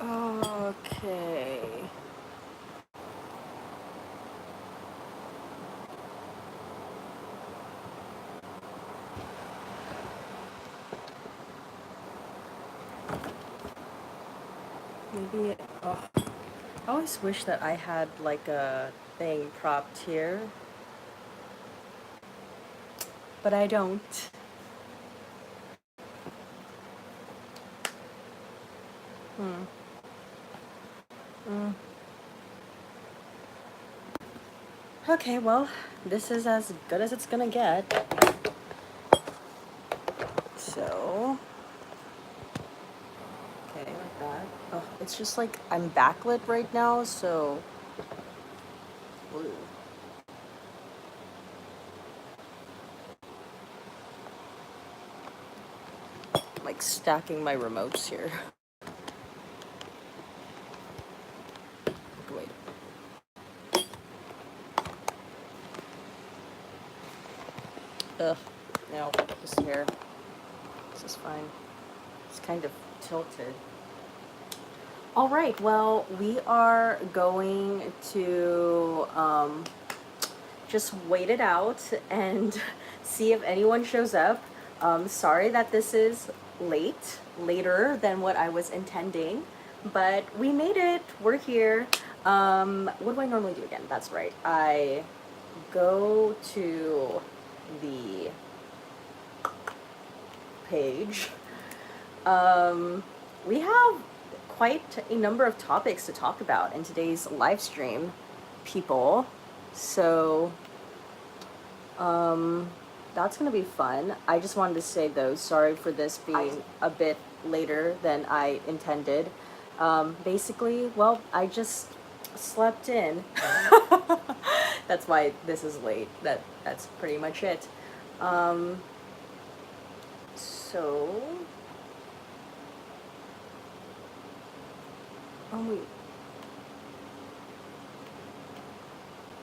Okay. Maybe, oh, I always wish that I had like a thing propped here, but I don't. Hmm. Mm. Okay, well, this is as good as it's gonna get. So, okay, like that. Oh, it's just like I'm backlit right now, so. Ooh. I'm like stacking my remotes here. Wait. Ugh. No, this here. This is fine. It's kind of tilted. All right, well, we are going to just wait it out and see if anyone shows up. Sorry that this is later than what I was intending, but we made it. We're here. What do I normally do again? That's right. I go to the page. We have quite a number of topics to talk about in today's live stream, people. So, that's gonna be fun. I just wanted to say though, sorry for this being a bit later than I intended. Basically, well, I just slept in. That's why this is late. That's pretty much it. So, oh wait,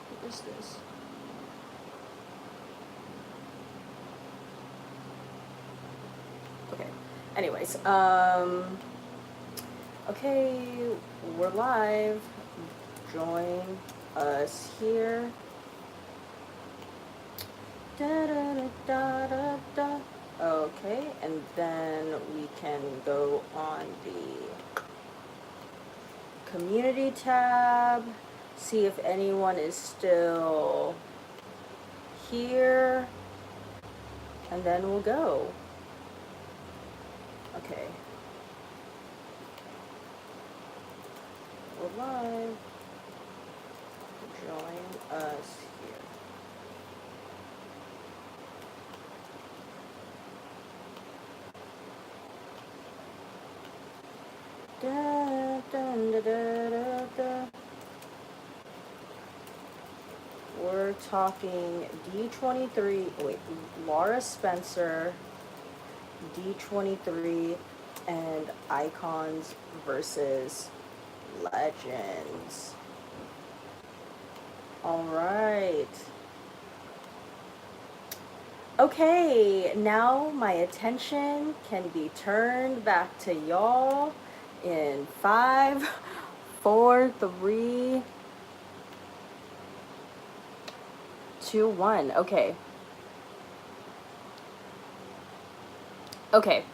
what is this? Okay. Anyways, okay, we're live. Join us here. Da, da, da, da, da, da. Okay, and then we can go on the community tab, see if anyone is still here, and then we'll go. Okay. We're live. Join us here. Da, da, da, da, da, da. We're talking D23, wait, Lara Spencer, D23, and Icons versus Legends. All right. Okay, now my attention can be turned back to y'all in 5, 4, 3, 2, 1. Okay. Okay.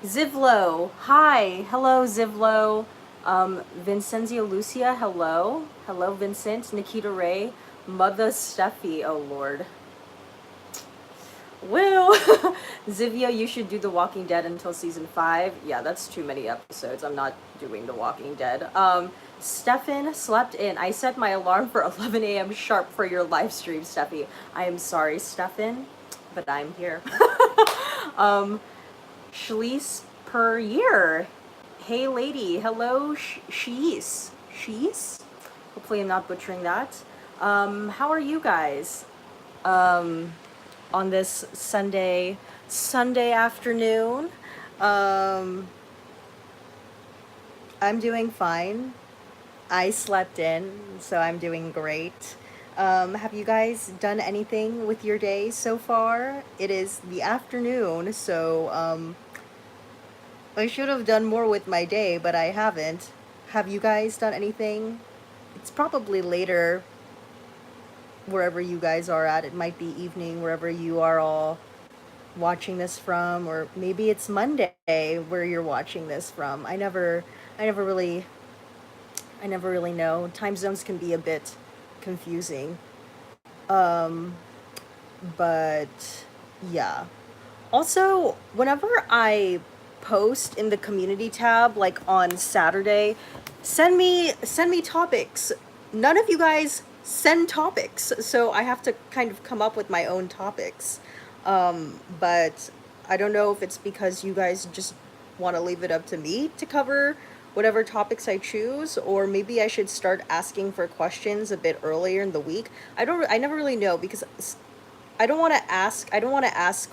Zivlo. Hi. Hello, Zivlo. Vincenzia Lucia. Hello. Hello, Vincent. Nikita Ray. Mother Steffi. Oh, Lord. Will. Zivia, you should do The Walking Dead until season 5. Yeah, that's too many episodes. I'm not doing The Walking Dead. Stefan slept in. I set my alarm for 11 a.m. sharp for your live stream, Steffi. I am sorry, Stefan, but I'm here. Schließ per year. Hey, lady. Hello, Shees. Shees? Hopefully I'm not butchering that. How are you guys? On this Sunday afternoon. I'm doing fine. I slept in, so I'm doing great. Have you guys done anything with your day so far? It is the afternoon, so I should have done more with my day, but I haven't. Have you guys done anything? It's probably later wherever you guys are at. It might be evening wherever you are all watching this from, or maybe it's Monday where you're watching this from. I never really I never really know. Time zones can be a bit confusing. Um but yeah. Also, whenever I post in the community tab, like on Saturday, send me topics. None of you guys send topics, so I have to kind of come up with my own topics. But I don't know if it's because you guys just want to leave it up to me to cover whatever topics I choose, or maybe I should start asking for questions a bit earlier in the week. I never really know, because I don't want to ask. I don't want to ask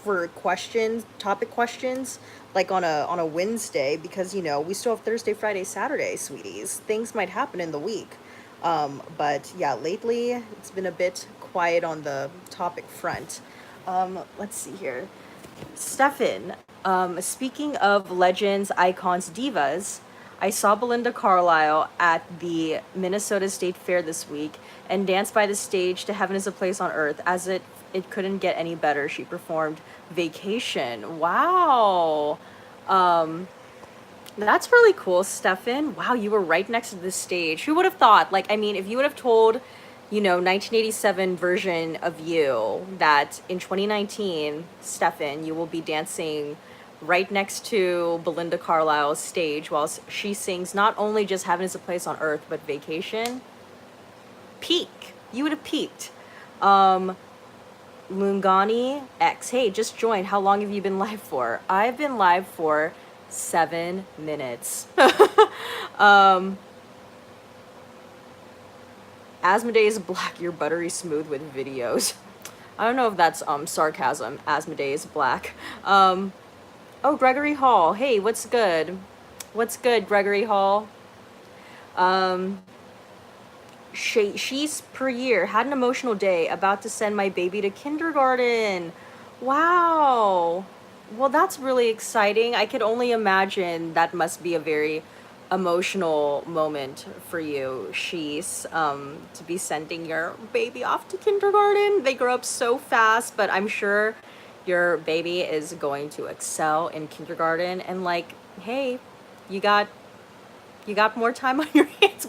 for questions, topic questions, like on a Wednesday, because we still have Thursday, Friday, Saturday, sweeties. Things might happen in the week. But yeah, lately it's been a bit quiet on the topic front. Let's see here. Stefan, speaking of legends, icons, divas, I saw Belinda Carlisle at the Minnesota State Fair this week and danced by the stage to Heaven is a Place on Earth, as it couldn't get any better. She performed Vacation. Wow. That's really cool, Stefan. Wow, you were right next to the stage. Who would have thought? Like, I mean, if you would have told, 1987 version of you that in 2019, Stefan, you will be dancing right next to Belinda Carlisle's stage while she sings not only just Heaven is a Place on Earth, but Vacation, peak. You would have peaked. Lungani X. Hey, just joined. How long have you been live for? I've been live for 7 minutes. Asmodeus Black, you're buttery smooth with videos. I don't know if that's sarcasm. Asmodeus Black. Oh, Gregory Hall. Hey, what's good? What's good, Gregory Hall? She's per year. Had an emotional day. About to send my baby to kindergarten. Wow. Well, that's really exciting. I could only imagine that must be a very emotional moment for you, She's, to be sending your baby off to kindergarten. They grow up so fast, but I'm sure your baby is going to excel in kindergarten. And like, hey, you got more time on your hands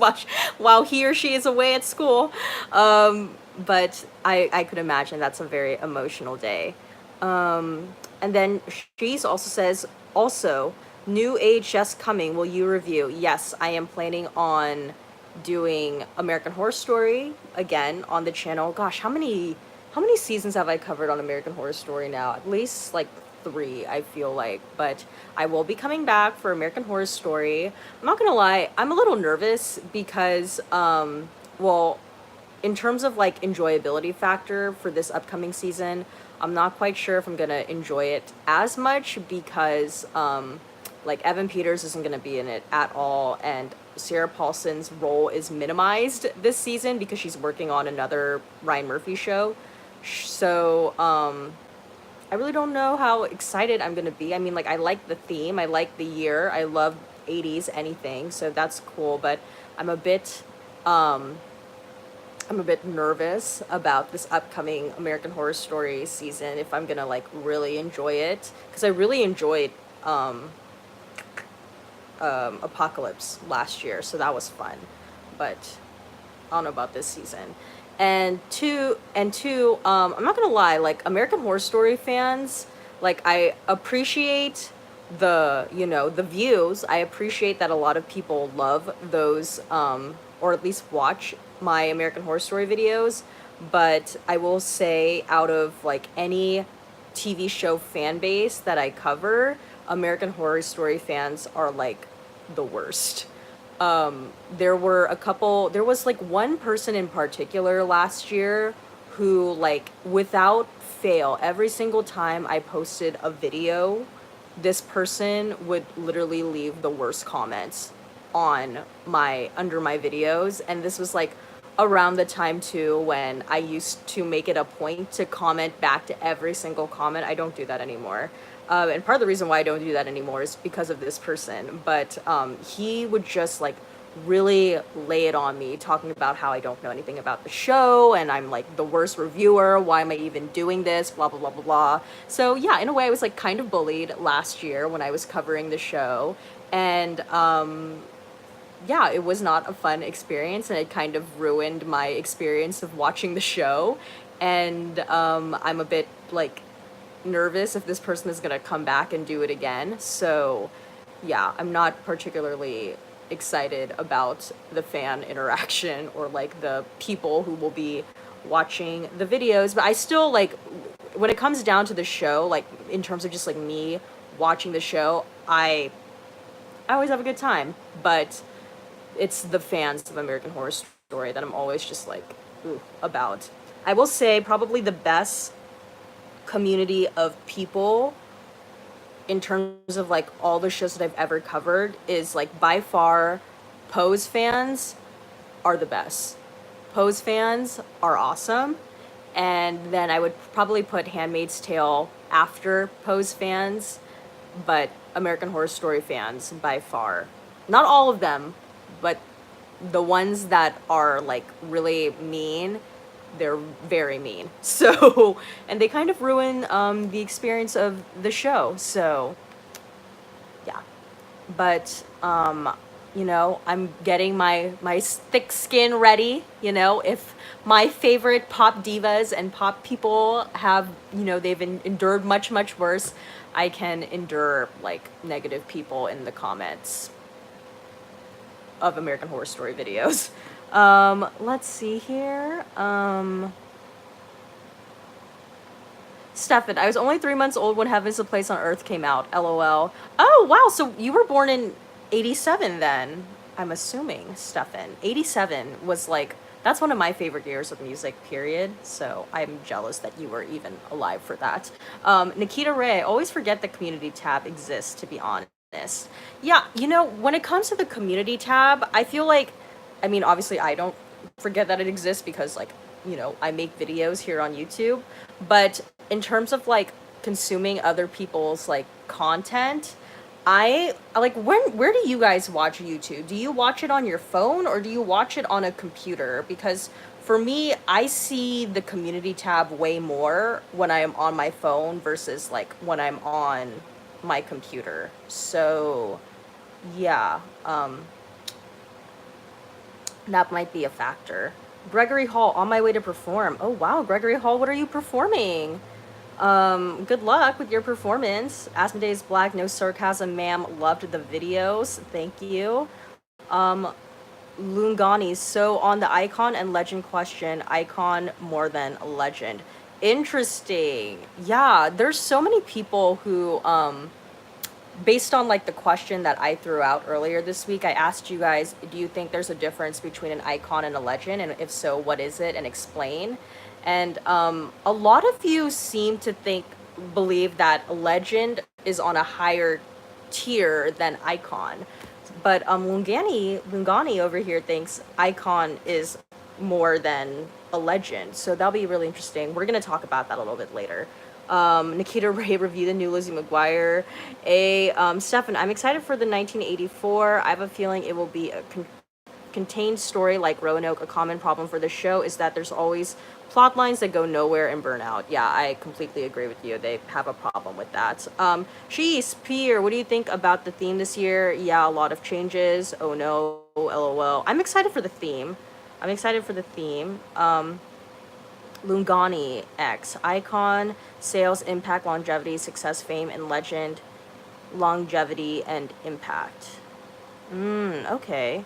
while he or she is away at school. But I could imagine that's a very emotional day. And then She's also says, also, new AHS coming. Will you review? Yes, I am planning on doing American Horror Story again on the channel. Gosh, how many seasons have I covered on American Horror Story now? At least like 3, I feel like. But I will be coming back for American Horror Story. I'm not gonna lie, I'm a little nervous because well, in terms of like enjoyability factor for this upcoming season, I'm not quite sure if I'm gonna enjoy it as much, because like Evan Peters isn't gonna be in it at all, and Sarah Paulson's role is minimized this season because she's working on another Ryan Murphy show. So I really don't know how excited I'm gonna be. I mean, like, I like the theme, I like the year, I love 80s anything, so that's cool, but I'm a bit nervous about this upcoming American Horror Story season, if I'm gonna like really enjoy it, because I really enjoyed Apocalypse last year, so that was fun, but I don't know about this season. And two, I'm not gonna lie, like, American Horror Story fans, like, I appreciate the views. I appreciate that a lot of people love those, or at least watch my American Horror Story videos, but I will say, out of like any TV show fan base that I cover, American Horror Story fans are like the worst. There was like one person in particular last year who, like, without fail, every single time I posted a video, this person would literally leave the worst comments under my videos. And this was like around the time too when I used to make it a point to comment back to every single comment. I don't do that anymore. And part of the reason why I don't do that anymore is because of this person. But he would just like really lay it on me, talking about how I don't know anything about the show and I'm like the worst reviewer. Why am I even doing this? Blah, blah, blah, blah, blah. So yeah, in a way I was like kind of bullied last year when I was covering the show. And yeah, it was not a fun experience and it kind of ruined my experience of watching the show. And I'm a bit like nervous if this person is gonna come back and do it again. So yeah, I'm not particularly excited about the fan interaction or like the people who will be watching the videos. But I still like, when it comes down to the show, like in terms of just like me watching the show, I always have a good time. But it's the fans of American Horror Story that I'm always just like, ooh, about. I will say probably the best community of people in terms of like all the shows that I've ever covered is like by far Pose fans are the best. Pose fans are awesome. And then I would probably put Handmaid's Tale after Pose fans, but American Horror Story fans by far. Not all of them, but the ones that are like really mean, they're very mean. So, and they kind of ruin the experience of the show. So, yeah. But, you know, I'm getting my thick skin ready. You know, if my favorite pop divas and pop people have, you know, they've endured much, much worse, I can endure like negative people in the comments of American Horror Story videos. Let's see here. Stefan, I was only 3 months old when Heaven's a Place on Earth came out. LOL. Oh, wow. So you were born in 87 then, I'm assuming, Stefan. 87 was like, that's one of my favorite years of music, period. So I'm jealous that you were even alive for that. Nikita Ray, I always forget the community tab exists, to be honest. Yeah, you know, when it comes to the community tab, I feel like, I mean, obviously I don't forget that it exists because like, you know, I make videos here on YouTube, but in terms of like consuming other people's like content, I like, where do you guys watch YouTube? Do you watch it on your phone or do you watch it on a computer? Because for me, I see the community tab way more when I am on my phone versus like when I'm on my computer. So yeah, that might be a factor. Gregory Hall, on my way to perform. Oh wow, Gregory Hall, what are you performing? Good luck with your performance. Asmodeus Black, no sarcasm, ma'am. Loved the videos. Thank you. Lungani, so on the icon and legend question, icon more than legend. Interesting. Yeah, there's so many people who, based on like the question that I threw out earlier this week, I asked you guys, do you think there's a difference between an icon and a legend? And if so, what is it? And explain. And a lot of you seem to believe that legend is on a higher tier than icon. But Lungani over here thinks icon is more than a legend. So that'll be really interesting. We're going to talk about that a little bit later. Nikita Ray review the new Lizzie McGuire. Stefan, I'm excited for the 1984. I have a feeling it will be a contained story like Roanoke. A common problem for the show is that there's always plot lines that go nowhere and burn out. Yeah, I completely agree with you. They have a problem with that. Shees, Pierre, what do you think about the theme this year? Yeah, a lot of changes. Oh no, LOL. I'm excited for the theme. Lungani X. Icon, sales, impact, longevity, success, fame, and legend. Longevity and impact. Okay.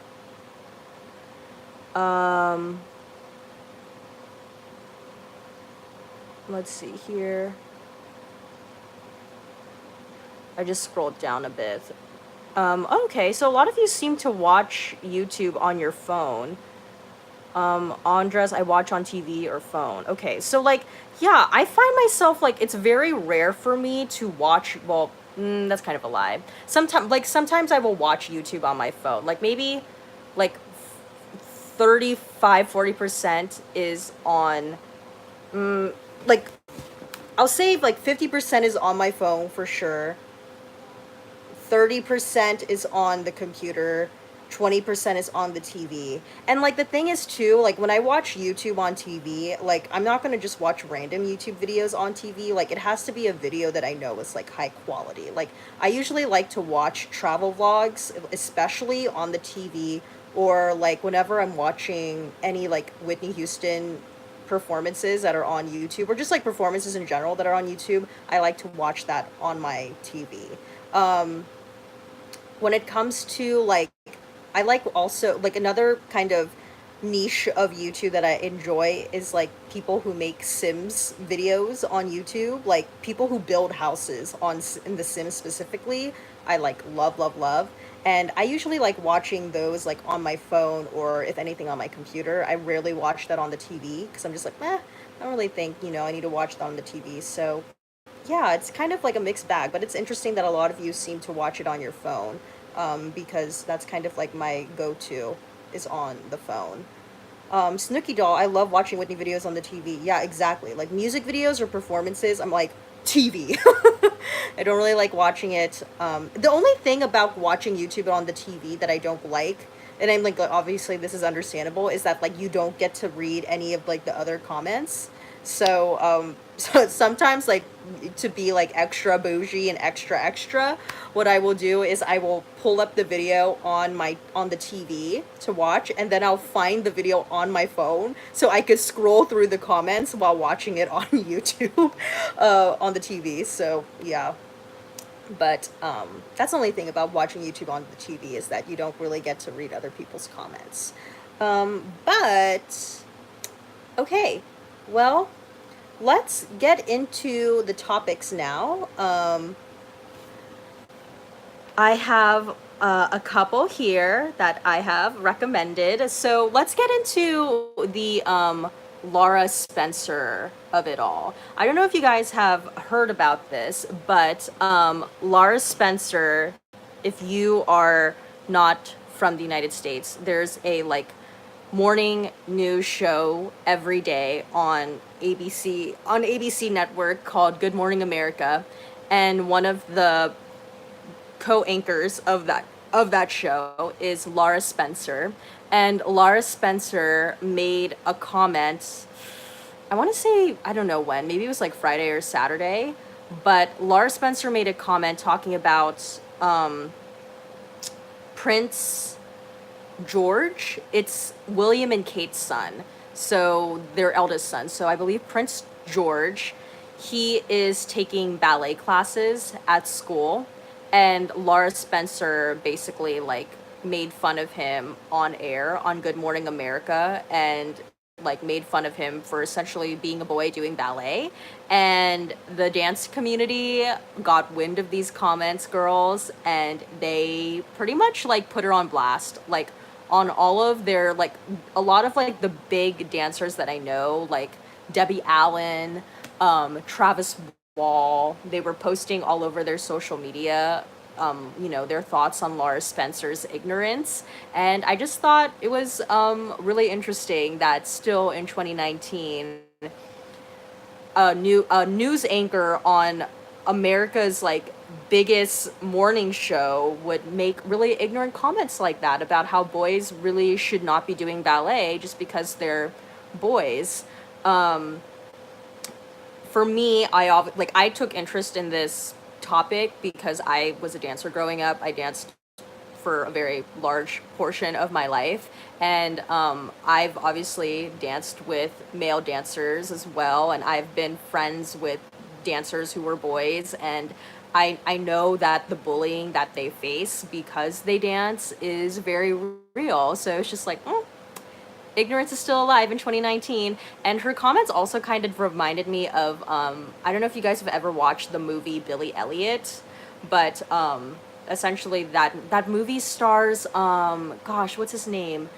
Let's see here. I just scrolled down a bit. Okay, so a lot of you seem to watch YouTube on your phone. Andres, I watch on TV or phone. Okay, so like, yeah, I find myself like, it's very rare for me to watch, well, that's kind of a lie. Sometimes I will watch YouTube on my phone. Like maybe like 35-40% is on, like, I'll say like 50% is on my phone for sure. 30% is on the computer, 20% is on the TV. And like the thing is too, like when I watch YouTube on TV, like I'm not going to just watch random YouTube videos on TV. Like it has to be a video that I know is like high quality. Like I usually like to watch travel vlogs, especially on the TV, or like whenever I'm watching any like Whitney Houston performances that are on YouTube, or just like performances in general that are on YouTube, I like to watch that on my TV. Um, when it comes to like, I like also like another kind of niche of YouTube that I enjoy is like people who make Sims videos on YouTube, like people who build houses on in the Sims specifically. I like love, and I usually like watching those like on my phone, or if anything on my computer. I rarely watch that on the TV because I'm just like, I don't really think, I need to watch that on the TV. So yeah, it's kind of like a mixed bag, but it's interesting that a lot of you seem to watch it on your phone, because that's kind of like my go-to is on the phone. Snooki Doll, I love watching Whitney videos on the TV. Yeah, exactly. Like music videos or performances, I'm like, TV. I don't really like watching it. The only thing about watching YouTube on the TV that I don't like, and I'm like, obviously this is understandable, is that like you don't get to read any of like the other comments. So, so sometimes like to be like extra bougie and extra, what I will do is I will pull up the video on the TV to watch, and then I'll find the video on my phone so I could scroll through the comments while watching it on YouTube, on the TV. So yeah. But that's the only thing about watching YouTube on the TV, is that you don't really get to read other people's comments. But okay, well, let's get into the topics now. I have a couple here that I have recommended. So let's get into the Lara Spencer of it all. I don't know if you guys have heard about this, but Lara Spencer, if you are not from the United States, there's a like morning news show every day on ABC network called Good Morning America, and one of the co-anchors of that show is Lara Spencer. And Lara Spencer made a comment, I want to say, I don't know when, maybe it was like Friday or Saturday, but Lara Spencer made a comment talking about Prince George. It's William and Kate's son, so their eldest son. So I believe Prince George, he is taking ballet classes at school, and Lara Spencer basically like made fun of him on air on Good Morning America, and like made fun of him for essentially being a boy doing ballet. And the dance community got wind of these comments, girls, and they pretty much like put her on blast, like on all of their like a lot of like the big dancers that I know, like Debbie Allen, Travis Wall. They were posting all over their social media, their thoughts on Lara Spencer's ignorance. And I just thought it was really interesting that still in 2019, a news anchor on America's like biggest morning show would make really ignorant comments like that about how boys really should not be doing ballet just because they're boys. For me, I took interest in this topic because I was a dancer growing up. I danced for a very large portion of my life, and I've obviously danced with male dancers as well, and I've been friends with dancers who were boys, and I know that the bullying that they face because they dance is very real. So it's just like, ignorance is still alive in 2019. And her comments also kind of reminded me of, I don't know if you guys have ever watched the movie Billy Elliot, but essentially that movie stars, what's his name?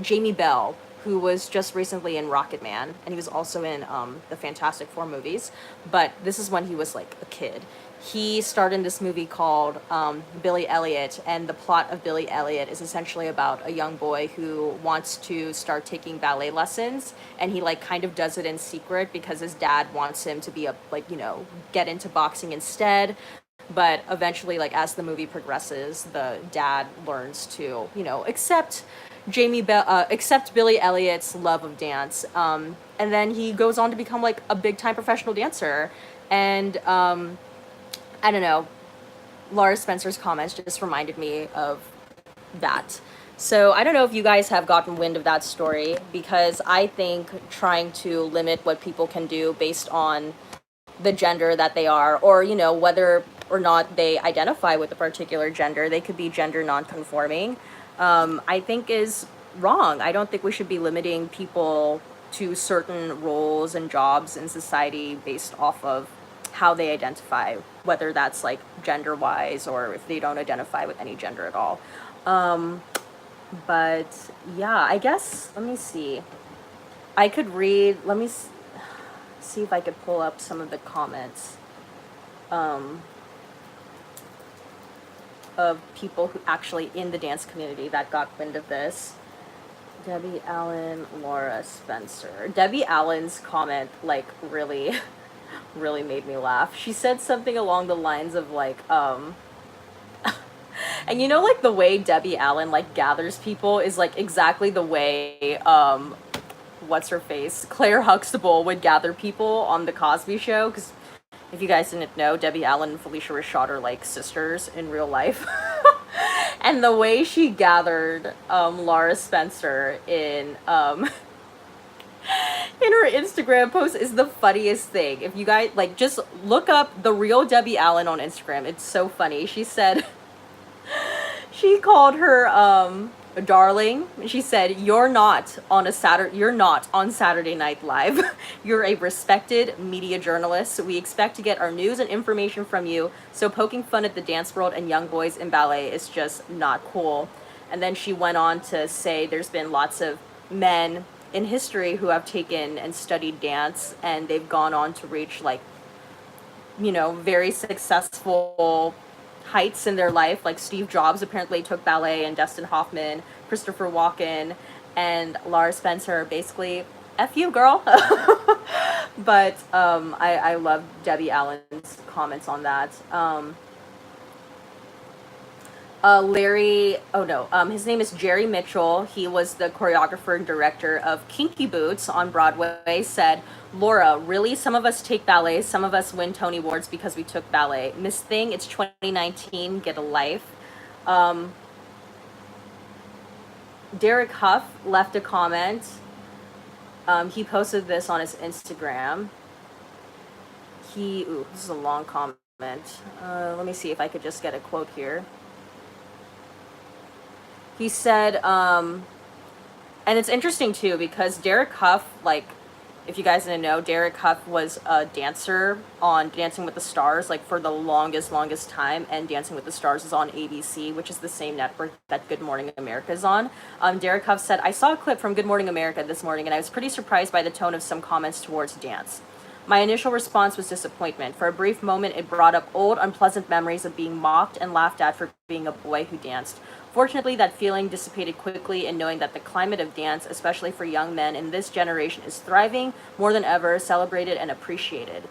Jamie Bell, who was just recently in Rocket Man, and he was also in the Fantastic Four movies, but this is when he was like a kid. he starred in this movie called Billy Elliot, and the plot of Billy Elliot is essentially about a young boy who wants to start taking ballet lessons, and he like kind of does it in secret because his dad wants him to be a like, you know, get into boxing instead. But eventually, like as the movie progresses, the dad learns to, you know, accept Billy Elliot's love of dance, and then he goes on to become like a big time professional dancer, and I don't know. Lara Spencer's comments just reminded me of that. So I don't know if you guys have gotten wind of that story, because I think trying to limit what people can do based on the gender that they are, or, you know, whether or not they identify with a particular gender, they could be gender nonconforming, I think is wrong. I don't think we should be limiting people to certain roles and jobs in society based off of how they identify, whether that's like gender wise or if they don't identify with any gender at all. But yeah, I guess, let me see. I could read, let me see if I could pull up some of the comments of people who actually in the dance community that got wind of this. Debbie Allen, Lara Spencer. Debbie Allen's comment like really really made me laugh. She said something along the lines of like and you know, like the way Debbie Allen like gathers people is like exactly the way what's her face, Claire Huxtable would gather people on the Cosby Show, because if you guys didn't know, Debbie Allen and Felicia Rashad are like sisters in real life. And the way she gathered Lara Spencer in her Instagram post is the funniest thing. If you guys like, just look up the real Debbie Allen on Instagram. It's so funny. She said she called her a darling. She said, you're not on Saturday Night Live. You're a respected media journalist. We expect to get our news and information from you, so poking fun at the dance world and young boys in ballet is just not cool. And then she went on to say there's been lots of men in history who have taken and studied dance, and they've gone on to reach like, you know, very successful heights in their life. Like Steve Jobs apparently took ballet, and Dustin Hoffman, Christopher Walken, and Lara Spencer. Basically, F you, girl. But I love Debbie Allen's comments on that. His name is Jerry Mitchell. He was the choreographer and director of Kinky Boots on Broadway, said, Laura, really? Some of us take ballet, some of us win Tony Awards because we took ballet. Miss Thing, it's 2019, get a life. Derek Huff left a comment. He posted this on his Instagram. This is a long comment. Let me see if I could just get a quote here. He said, and it's interesting too, because Derek Huff, like, if you guys didn't know, Derek Huff was a dancer on Dancing with the Stars, like, for the longest time, and Dancing with the Stars is on ABC, which is the same network that Good Morning America is on. Derek Huff said, I saw a clip from Good Morning America this morning, and I was pretty surprised by the tone of some comments towards dance. My initial response was disappointment. For a brief moment, it brought up old, unpleasant memories of being mocked and laughed at for being a boy who danced. Fortunately, that feeling dissipated quickly in knowing that the climate of dance, especially for young men in this generation, is thriving more than ever, celebrated and appreciated.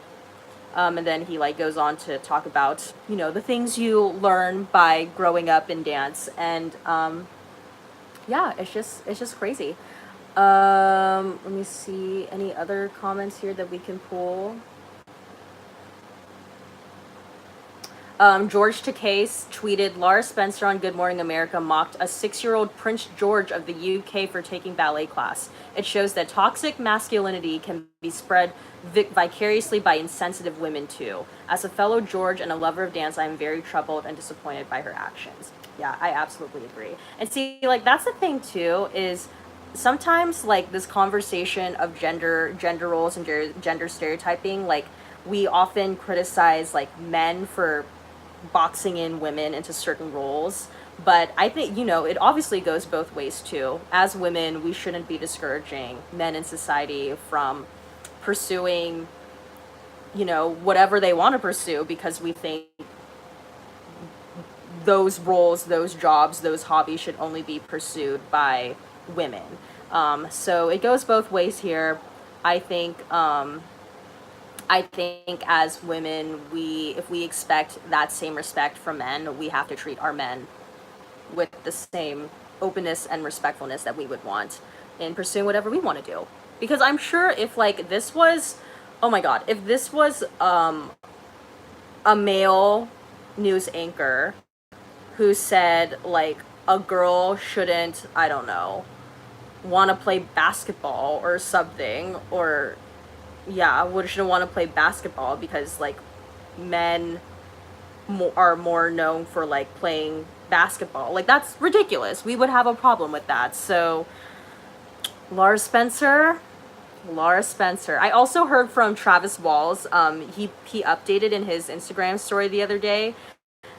And then he like goes on to talk about, you know, the things you learn by growing up in dance, and yeah, it's just crazy. Let me see any other comments here that we can pull. George Takei tweeted, Lara Spencer on Good Morning America mocked a 6-year-old Prince George of the UK for taking ballet class. It shows that toxic masculinity can be spread vicariously by insensitive women too. As a fellow George and a lover of dance, I am very troubled and disappointed by her actions. Yeah, I absolutely agree. And see, like, that's the thing too, is sometimes like this conversation of gender roles and gender stereotyping, like, we often criticize like men for boxing in women into certain roles, but I think, you know, it obviously goes both ways too. As women, we shouldn't be discouraging men in society from pursuing you know, whatever they want to pursue, because we think those roles, those jobs, those hobbies should only be pursued by women. So it goes both ways here. I think as women, if we expect that same respect from men, we have to treat our men with the same openness and respectfulness that we would want in pursuing whatever we want to do. Because I'm sure if like this was, oh my god, if this was a male news anchor who said like a girl shouldn't, I don't know, want to play basketball or something, or yeah, shouldn't want to play basketball because like men are more known for like playing basketball. Like that's ridiculous. We would have a problem with that. So Lara Spencer. I also heard from Travis Walls. He updated in his Instagram story the other day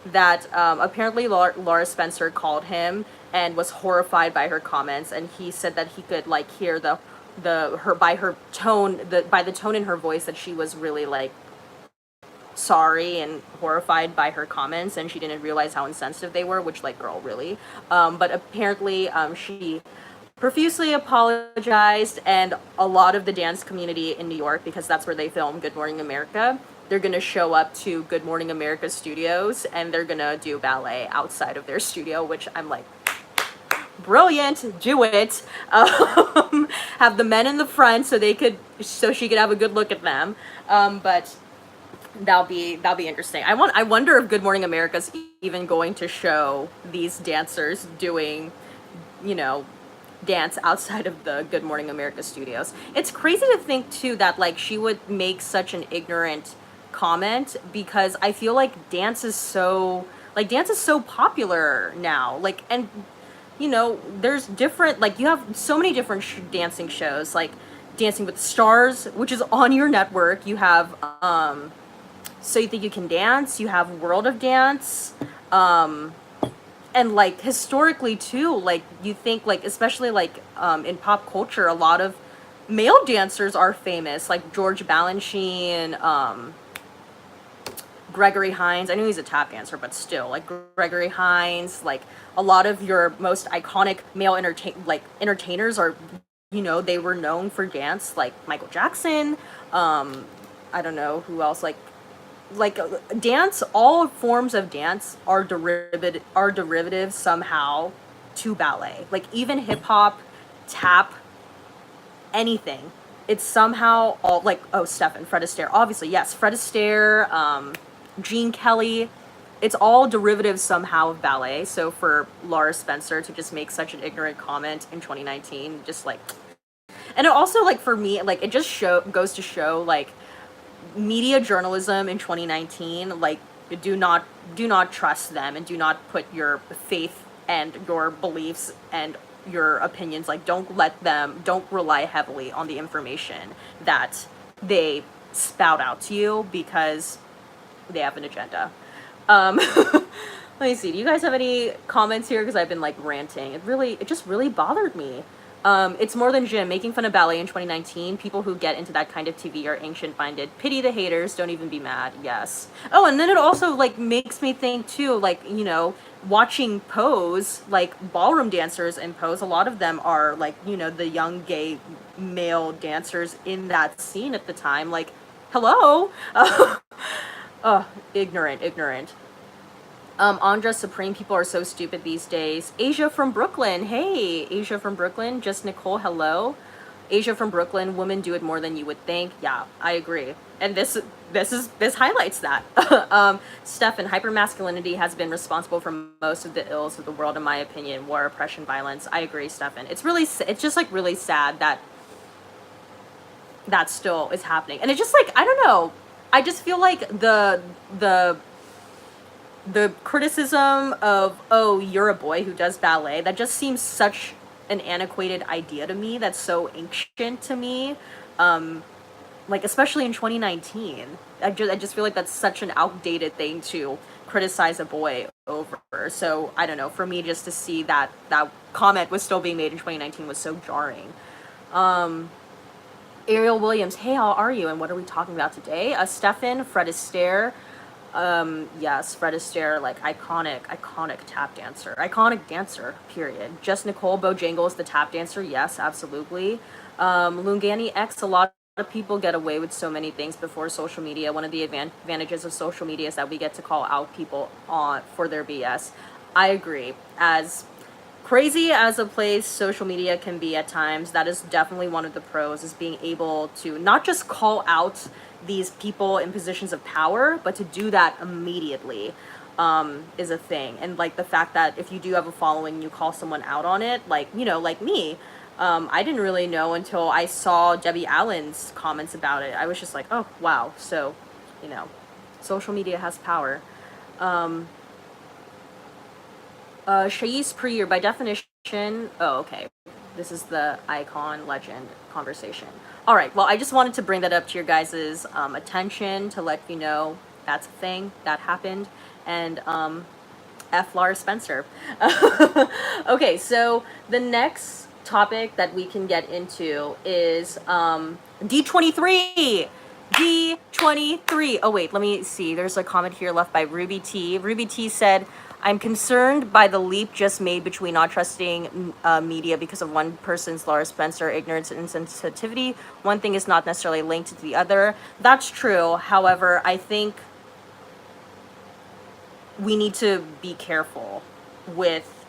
that apparently Lara Spencer called him and was horrified by her comments, and he said that he could like hear by the tone in her voice that she was really like sorry and horrified by her comments, and she didn't realize how insensitive they were, which like girl, really. But apparently she profusely apologized, and a lot of the dance community in New York, because that's where they film Good Morning America, they're gonna show up to Good Morning America studios and they're gonna do ballet outside of their studio, which I'm like, brilliant, do it. Have the men in the front so she could have a good look at them. But that'll be interesting. I wonder if Good Morning America's even going to show these dancers doing, you know, dance outside of the Good Morning America studios. It's crazy to think too that like she would make such an ignorant comment, because I feel like dance is so popular now. Like, and you know, there's different, like you have so many different dancing shows, like Dancing with the Stars, which is on your network. You have So You Think You Can Dance, you have World of Dance, and like historically too, like you think like, especially like in pop culture, a lot of male dancers are famous, like George Balanchine, Gregory Hines. I know he's a tap dancer, but still, like Gregory Hines, like a lot of your most iconic male entertainers are, you know, they were known for dance, like Michael Jackson. I don't know who else, like dance, all forms of dance are derivatives somehow to ballet. Like even hip hop, tap, anything, it's somehow all like, oh, Fred Astaire, obviously, yes, Fred Astaire, Gene Kelly, it's all derivatives somehow of ballet. So for Lara Spencer to just make such an ignorant comment in 2019, just like, and it also, like, for me, like, it just goes to show, like, media journalism in 2019, like, do not trust them, and do not put your faith and your beliefs and your opinions, like, don't rely heavily on the information that they spout out to you, because they have an agenda. Let me see, do you guys have any comments here? Because I've been like ranting. It just really bothered me. It's more than gym. Making fun of ballet in 2019. People who get into that kind of TV are ancient-minded. Pity the haters. Don't even be mad. Yes. Oh, and then it also, like, makes me think, too, like, you know, watching Pose, like, ballroom dancers in Pose, a lot of them are, like, you know, the young gay male dancers in that scene at the time. Like, hello? Ignorant. Andra Supreme, people are so stupid these days. Asia from Brooklyn, hey, Asia from Brooklyn. Just Nicole, hello. Asia from Brooklyn, women do it more than you would think. Yeah, I agree. And this highlights that. Stefan, hypermasculinity has been responsible for most of the ills of the world, in my opinion. War, oppression, violence. I agree, Stefan. It's just like really sad that that still is happening. And it's just like, I don't know. I just feel like the criticism of, oh, you're a boy who does ballet, that just seems such an antiquated idea to me. That's so ancient to me. Like, especially in 2019. I just feel like that's such an outdated thing to criticize a boy over. So, I don't know, for me just to see that comment was still being made in 2019 was so jarring. Ariel Williams, hey, how are you? And what are we talking about today? Stefan, Fred Astaire. Yes, Fred Astaire, like iconic tap dancer. Iconic dancer, period. Just Nicole Bojangles, the tap dancer. Yes, absolutely. Lungani X, a lot of people get away with so many things before social media. One of the advantages of social media is that we get to call out people for their BS. I agree. As crazy as a place social media can be at times, that is definitely one of the pros, is being able to not just call out these people in positions of power, but to do that immediately is a thing. And like the fact that if you do have a following, you call someone out on it, like, you know, like me, I didn't really know until I saw Debbie Allen's comments about it. I was just like, oh, wow. So, you know, social media has power. Shais Prier, by definition, oh, okay. This is the icon legend conversation. All right, well, I just wanted to bring that up to your guys' attention to let you know that's a thing that happened. And F. Lara Spencer. Okay, so the next topic that we can get into is D23. D23. Oh, wait, let me see. There's a comment here left by Ruby T. Ruby T said, I'm concerned by the leap just made between not trusting media because of one person's, Lara Spencer, ignorance and insensitivity. One thing is not necessarily linked to the other. That's true. However, I think we need to be careful with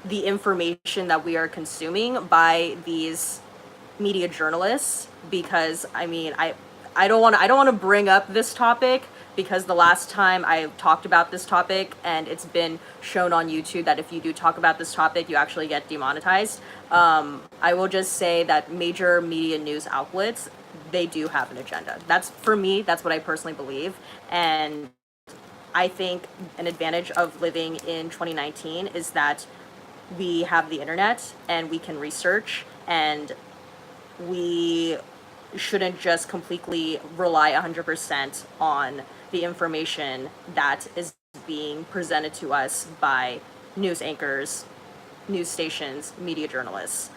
the information that we are consuming by these media journalists, because I mean, I don't want to bring up this topic, because the last time I talked about this topic and it's been shown on YouTube that if you do talk about this topic, you actually get demonetized. I will just say that major media news outlets, they do have an agenda. That's, for me, that's what I personally believe. And I think an advantage of living in 2019 is that we have the internet and we can research, and we shouldn't just completely rely 100% on the information that is being presented to us by news anchors, news stations, media journalists.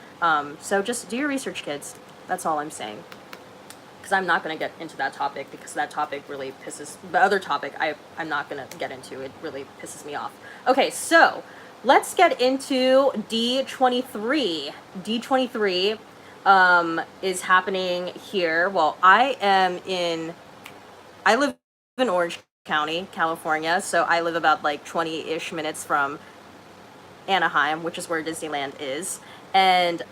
So just do your research, kids. That's all I'm saying. Because I'm not going to get into that topic, because that topic really pisses... The other topic I'm not going to get into. It really pisses me off. Okay, so let's get into D23. D23 is happening here. Well, I live in Orange County, California, so I live about like 20-ish minutes from Anaheim, which is where Disneyland is. And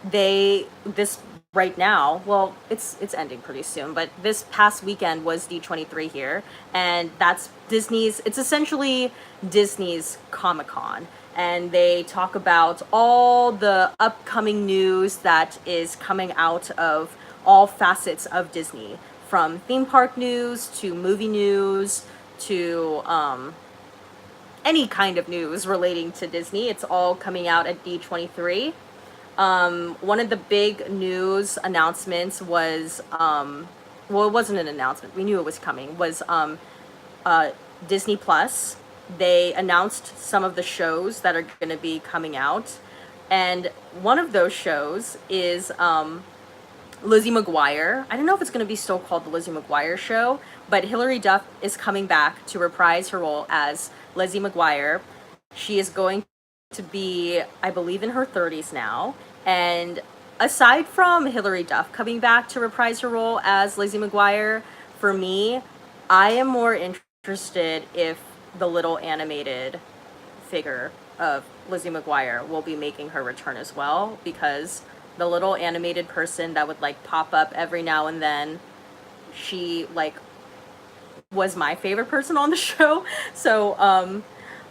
this right now, well, it's ending pretty soon, but this past weekend was D23 here, and that's Disney's, it's essentially Disney's Comic-Con. And they talk about all the upcoming news that is coming out of all facets of Disney, from theme park news to movie news to any kind of news relating to Disney. It's all coming out at D23. One of the big news announcements was, well, it wasn't an announcement, we knew it was coming, was Disney Plus. They announced some of the shows that are going to be coming out, and one of those shows is Lizzie McGuire. I don't know if it's going to be still called the Lizzie McGuire Show, but Hilary Duff is coming back to reprise her role as Lizzie McGuire. She is going to be, I believe, in her 30s now, and aside from Hilary Duff coming back to reprise her role as Lizzie McGuire, for me, I am more interested if the little animated figure of Lizzie McGuire will be making her return as well, because the little animated person that would like pop up every now and then, she like was my favorite person on the show. So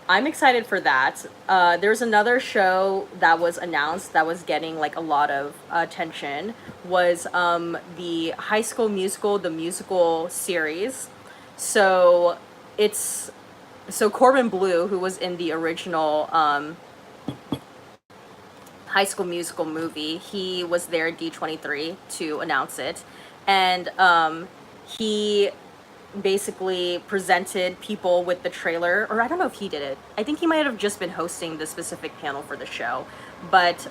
I'm excited for that. There's another show that was announced that was getting like a lot of attention, was the High School Musical, the musical series. So Corbin Bleu, who was in the original High School Musical movie, he was there at D23 to announce it. And he basically presented people with the trailer, or I don't know if he did it. I think he might have just been hosting the specific panel for the show. But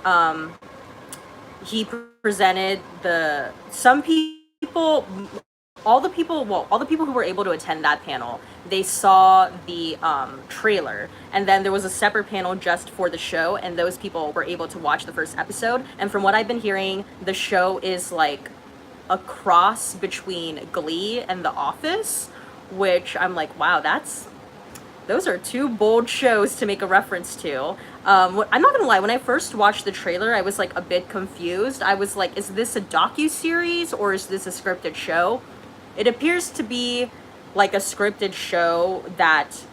he presented some people, all the people who were able to attend that panel, they saw the trailer, and then there was a separate panel just for the show, and those people were able to watch the first episode. And from what I've been hearing, the show is like a cross between Glee and The Office, which I'm like, wow, those are two bold shows to make a reference to. I'm not gonna lie, when I first watched the trailer, I was like a bit confused. I was like, is this a docu-series or is this a scripted show? It appears to be like a scripted show that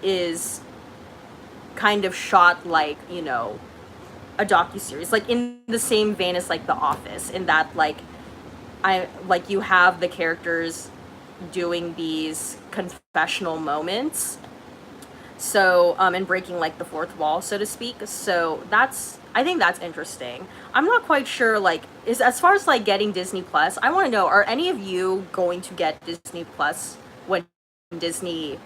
is kind of shot like, you know, a docu-series, like in the same vein as like The Office, in that like you have the characters doing these confessional moments, so and breaking like the fourth wall, so to speak. So I think that's interesting. I'm not quite sure, like, is as far as like getting Disney Plus, I want to know, are any of you going to get Disney Plus when Disney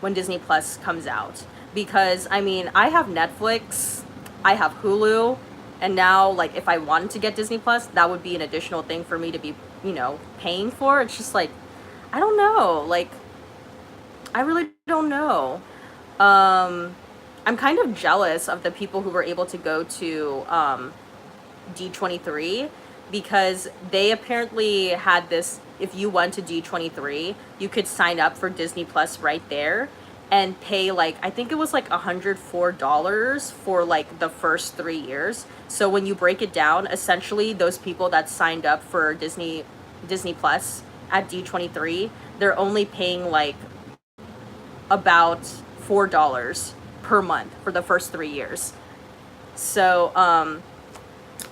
Plus comes out? Because I mean, I have Netflix, I have Hulu, and now like if I wanted to get Disney Plus, that would be an additional thing for me to be, you know, paying for. It's just like, I don't know, like, I really don't know. I'm kind of jealous of the people who were able to go to D23, because they apparently had this, if you went to D23, you could sign up for Disney Plus right there and pay like, I think it was like $104 for like the first 3 years. So when you break it down, essentially those people that signed up for Disney Plus at D23, they're only paying like about $4 per month for the first 3 years. So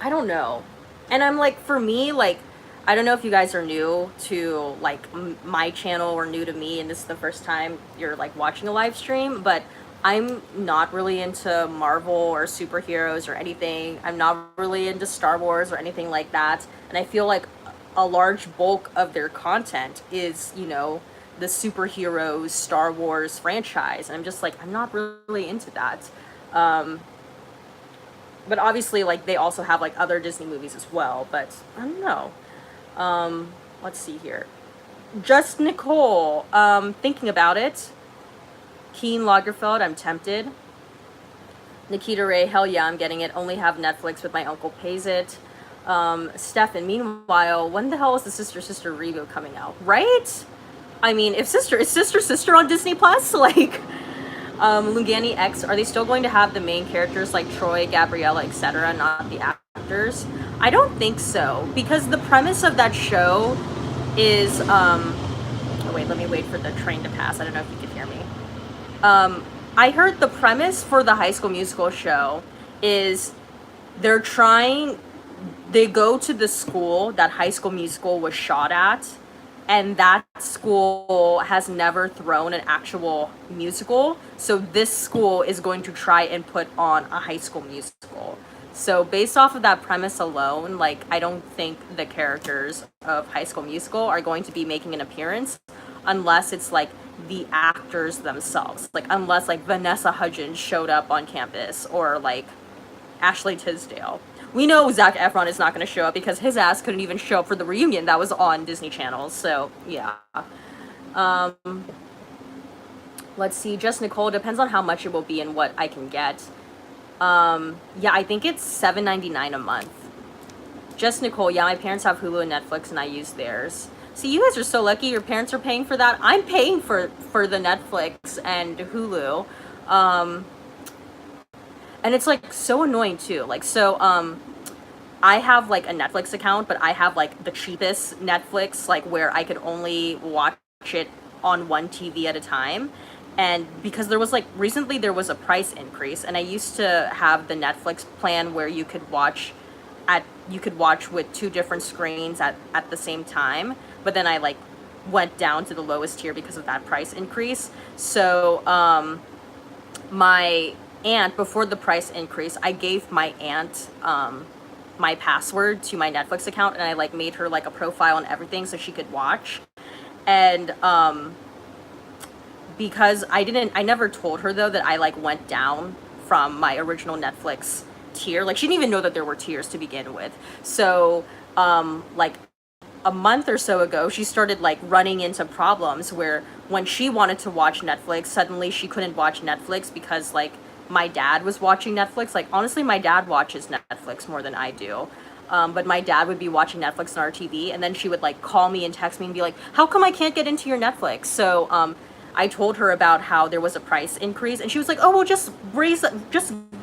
I don't know. And I'm like, for me, like, I don't know if you guys are new to like my channel or new to me and this is the first time you're like watching a live stream, but I'm not really into Marvel or superheroes or anything. I'm not really into Star Wars or anything like that. And I feel like a large bulk of their content is, you know, the superheroes Star Wars franchise. And I'm just like, I'm not really into that. But obviously, like, they also have like other Disney movies as well, but I don't know. Let's see here. Just Nicole, thinking about it. Keen Lagerfeld, I'm tempted. Nikita Ray, hell yeah, I'm getting it. Only have Netflix, but my uncle pays it. Stefan, meanwhile, when the hell is the Sister Sister reboot coming out? Right? I mean, if Sister Sister on Disney Plus? Like, Lungani X, are they still going to have the main characters like Troy, Gabriella, etc., not the actors? I don't think so, because the premise of that show is, oh wait, let me wait for the train to pass. I don't know if you can hear me. I heard the premise for the High School Musical show is they go to the school that High School Musical was shot at, and that school has never thrown an actual musical. So this school is going to try and put on a High School Musical. So based off of that premise alone, like, I don't think the characters of High School Musical are going to be making an appearance unless it's like the actors themselves. Like, unless like Vanessa Hudgens showed up on campus, or like Ashley Tisdale. We know Zac Efron is not going to show up because his ass couldn't even show up for the reunion that was on Disney Channel. So, yeah. Let's see. Just Nicole, depends on how much it will be and what I can get. Yeah, I think it's $7.99 a month. Just Nicole, yeah, my parents have Hulu and Netflix and I use theirs. See, you guys are so lucky your parents are paying for that. I'm paying for the Netflix and Hulu. And it's like so annoying too. Like, so I have like a Netflix account, but I have like the cheapest Netflix, like where I could only watch it on one TV at a time. And because there was like, recently there was a price increase, and I used to have the Netflix plan where you could watch with 2 different screens at the same time. But then I like went down to the lowest tier because of that price increase. So my aunt, before the price increase, I gave my aunt my password to my Netflix account, and I like made her like a profile and everything so she could watch. And because I never told her though that I like went down from my original Netflix tier. Like, she didn't even know that there were tiers to begin with. So, like, a month or so ago, she started, like, running into problems where when she wanted to watch Netflix, suddenly she couldn't watch Netflix because, like, my dad was watching Netflix. Like, honestly, my dad watches Netflix more than I do. But my dad would be watching Netflix on our TV, and then she would, like, call me and text me and be like, how come I can't get into your Netflix? So, I told her about how there was a price increase, and she was like, oh, well, just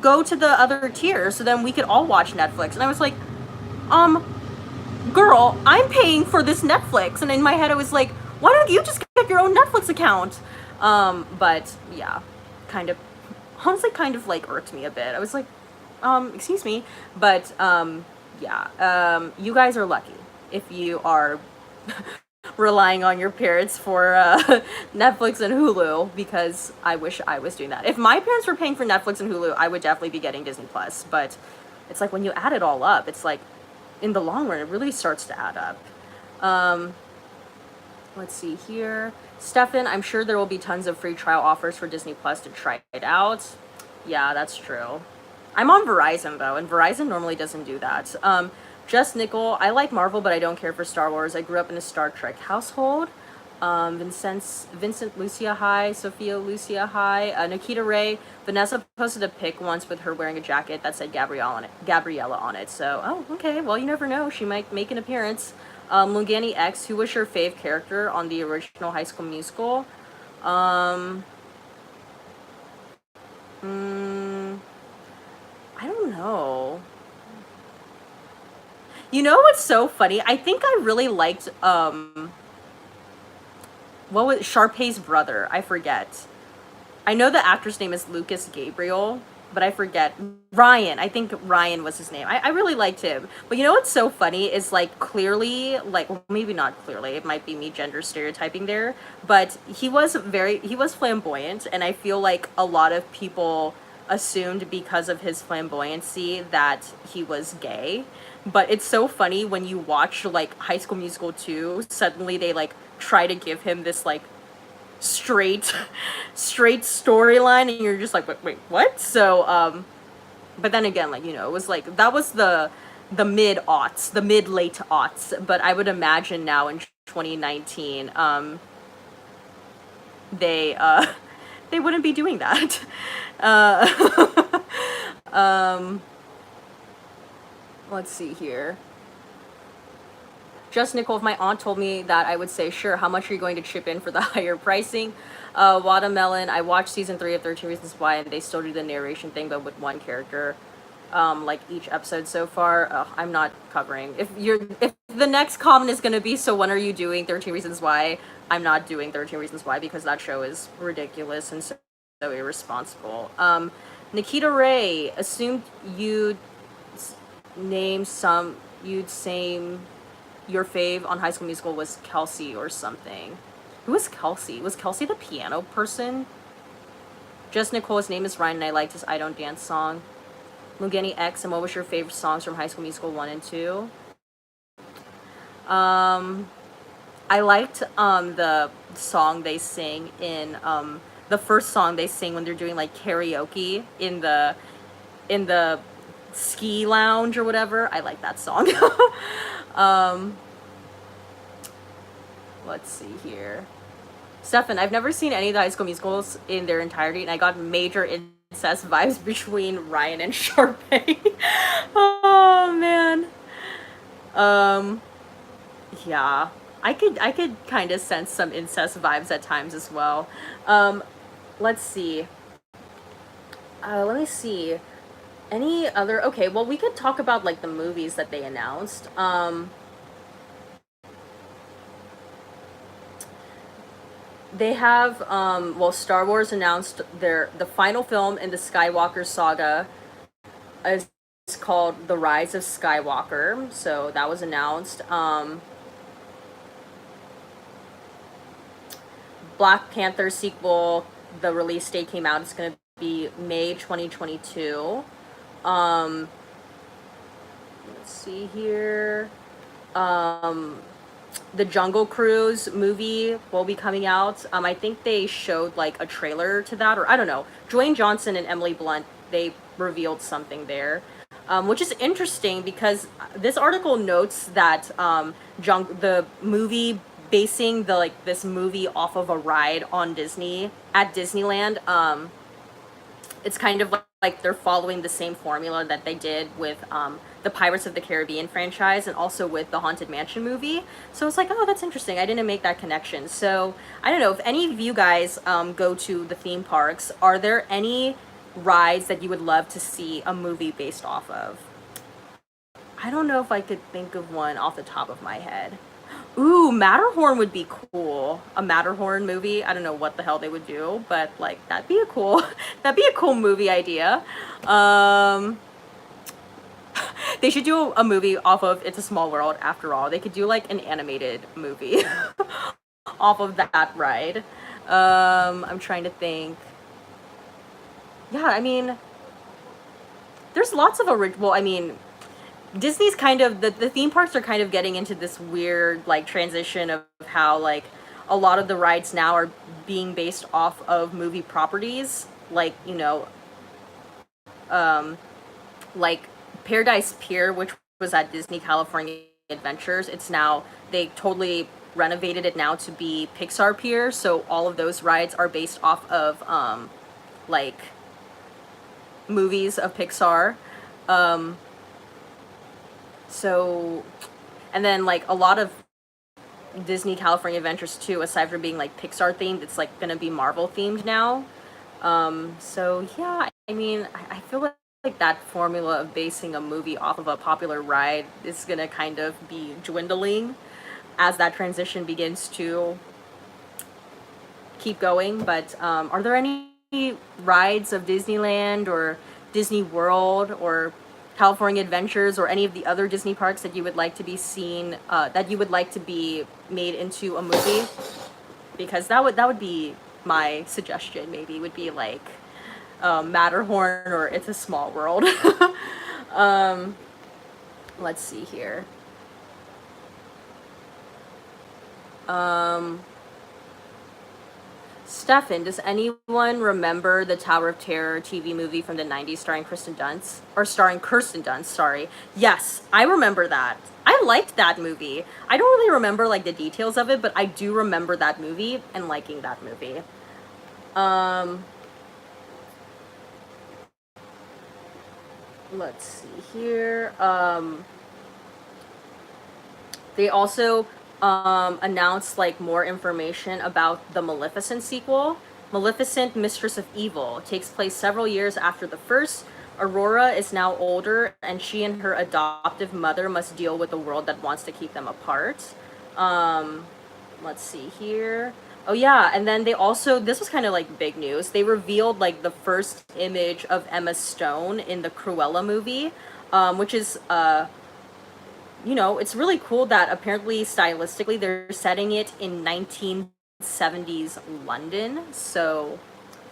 go to the other tier, so then we could all watch Netflix. And I was like, girl, I'm paying for this Netflix. And in my head, I was like, why don't you just get your own Netflix account? But yeah, honestly kind of like irked me a bit. I was like, excuse me. But, yeah, you guys are lucky if you are relying on your parents for Netflix and Hulu, because I wish I was doing that. If my parents were paying for Netflix and Hulu, I would definitely be getting Disney Plus. But it's like when you add it all up, it's like in the long run, it really starts to add up. Let's see here. Stefan, I'm sure there will be tons of free trial offers for Disney Plus to try it out. Yeah, that's true. I'm on Verizon, though, and Verizon normally doesn't do that. Just Nickel, I like Marvel, but I don't care for Star Wars. I grew up in a Star Trek household. Vincent Lucia, hi. Sophia Lucia, hi. Nikita Ray, Vanessa posted a pic once with her wearing a jacket that said Gabriella on it. So, oh, okay. Well, you never know. She might make an appearance. Lungani X, who was your fave character on the original High School Musical? I don't know. You know what's so funny? I think I really liked, what was Sharpay's brother? I forget. I know the actor's name is Lucas Gabriel, but I forget. Ryan. I think Ryan was his name. I really liked him. But you know what's so funny is, like, clearly, like, well, maybe not clearly, it might be me gender stereotyping there, but he was flamboyant, and I feel like a lot of people assumed because of his flamboyancy that he was gay. But it's so funny when you watch, like, High School Musical 2, suddenly they, like, try to give him this, like, straight storyline, and you're just like, wait, what? So, but then again, like, you know, it was like, that was the mid-aughts, the mid-late aughts, but I would imagine now in 2019, they wouldn't be doing that. Let's see here. Just Nicole, if my aunt told me that, I would say, sure, how much are you going to chip in for the higher pricing? Watermelon, I watched season 3 of 13 Reasons Why, and they still do the narration thing, but with one character, like each episode so far. I'm not covering. If the next comment is going to be, so when are you doing 13 Reasons Why? I'm not doing 13 Reasons Why, because that show is ridiculous and so irresponsible. Nikita Ray, assumed you'd say your fave on High School Musical was Kelsey or something. Who was Kelsey? Was Kelsey the piano person? Just Nicole, his name is Ryan, and I liked his I Don't Dance song. Lugeni X, and what was your favorite songs from High School Musical 1 and 2? I liked the song they sing in the first song they sing when they're doing like karaoke in the ski lounge or whatever. I like that song. Let's see here. Stefan, I've never seen any of the High School Musicals in their entirety, and I got major incest vibes between Ryan and Sharpay. Oh man. Yeah. I could kind of sense some incest vibes at times as well. Let's see. Let me see. Any other... Okay, well, we could talk about, like, the movies that they announced. They have, well, Star Wars announced the final film in the Skywalker saga is called The Rise of Skywalker. So that was announced. Black Panther sequel, the release date came out. It's going to be May 2022. Let's see here. The Jungle Cruise movie will be coming out. I think they showed like a trailer to that, or I don't know. Dwayne Johnson and Emily Blunt they revealed something there. Which is interesting because this article notes that the movie basing this movie off of a ride on Disney at Disneyland. It's kind of like they're following the same formula that they did with the Pirates of the Caribbean franchise and also with the Haunted Mansion movie. So it's like, oh, that's interesting. I didn't make that connection. So I don't know if any of you guys go to the theme parks. Are there any rides that you would love to see a movie based off of? I don't know if I could think of one off the top of my head. Ooh, Matterhorn would be cool. A Matterhorn movie. I don't know what the hell they would do, but like that'd be a cool movie idea. They should do a movie off of It's a Small World after all. They could do like an animated movie off of that ride. I'm trying to think. Yeah, I mean, there's lots of original. I mean, Disney's kind of the theme parks are kind of getting into this weird like transition of how like a lot of the rides now are being based off of movie properties, like, you know, like Paradise Pier, which was at Disney California Adventures. It's now, they totally renovated it now to be Pixar Pier, so all of those rides are based off of like movies of Pixar. So, and then like a lot of Disney California Adventures too, aside from being like Pixar themed, it's like gonna be Marvel themed now. So yeah, I mean, I feel like that formula of basing a movie off of a popular ride is gonna kind of be dwindling as that transition begins to keep going. But are there any rides of Disneyland or Disney World or California Adventures or any of the other Disney parks that you would like to be seen, that you would like to be made into a movie? Because that would be my suggestion. Maybe would be like Matterhorn or It's a Small World. Let's see here. Stefan, does anyone remember the Tower of Terror TV movie from the 90s starring Kirsten Dunst? Or starring Kirsten Dunst, sorry. Yes, I remember that. I liked that movie. I don't really remember like the details of it, but I do remember that movie and liking that movie. Let's see here. They also announced like more information about the Maleficent sequel. Maleficent, Mistress of Evil takes place several years after the first. Aurora is now older, and she and her adoptive mother must deal with a world that wants to keep them apart. Let's see here. Oh yeah, and then they also, this was kind of like big news, they revealed like the first image of Emma Stone in the Cruella movie, which is you know, it's really cool that apparently stylistically they're setting it in 1970s London, so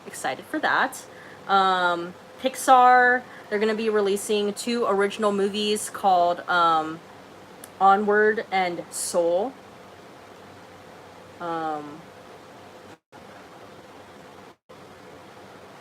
excited for that. Pixar, they're going to be releasing 2 original movies called Onward and Soul.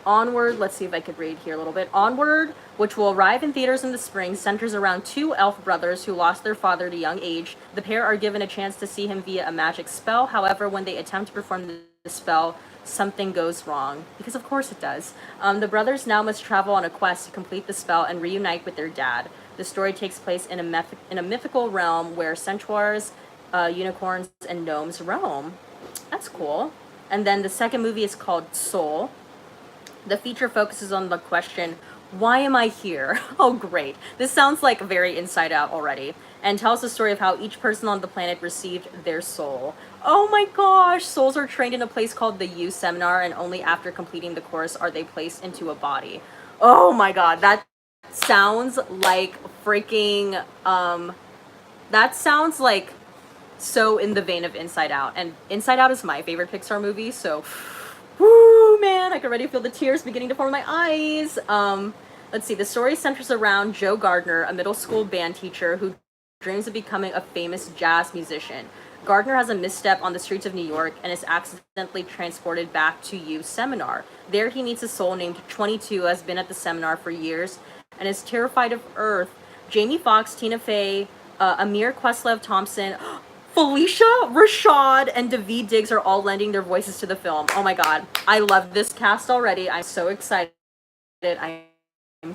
Onward, let's see if I could read here a little bit. Onward, which will arrive in theaters in the spring, centers around 2 elf brothers who lost their father at a young age. The pair are given a chance to see him via a magic spell. However, when they attempt to perform the spell, something goes wrong. Because of course it does. The brothers now must travel on a quest to complete the spell and reunite with their dad. The story takes place in a mythical realm where centaurs, unicorns, and gnomes roam. That's cool. And then the second movie is called Soul. The feature focuses on the question, why am I here? Oh, great. This sounds like very Inside Out already. And tells the story of how each person on the planet received their soul. Oh my gosh! Souls are trained in a place called the U Seminar, and only after completing the course are they placed into a body. Oh my god, that sounds like freaking, that sounds like so in the vein of Inside Out. And Inside Out is my favorite Pixar movie, so... Woo, man, I can already feel the tears beginning to form in my eyes. Let's see, the story centers around Joe Gardner, a middle school band teacher who dreams of becoming a famous jazz musician. Gardner has a misstep on the streets of New York and is accidentally transported back to Yu's seminar. There he meets a soul named 22 who has been at the seminar for years and is terrified of Earth. Jamie Foxx, Tina Fey, Amir Questlove Thompson, Felicia Rashad, and Daveed Diggs are all lending their voices to the film. Oh my god, I love this cast already. I'm so excited. I am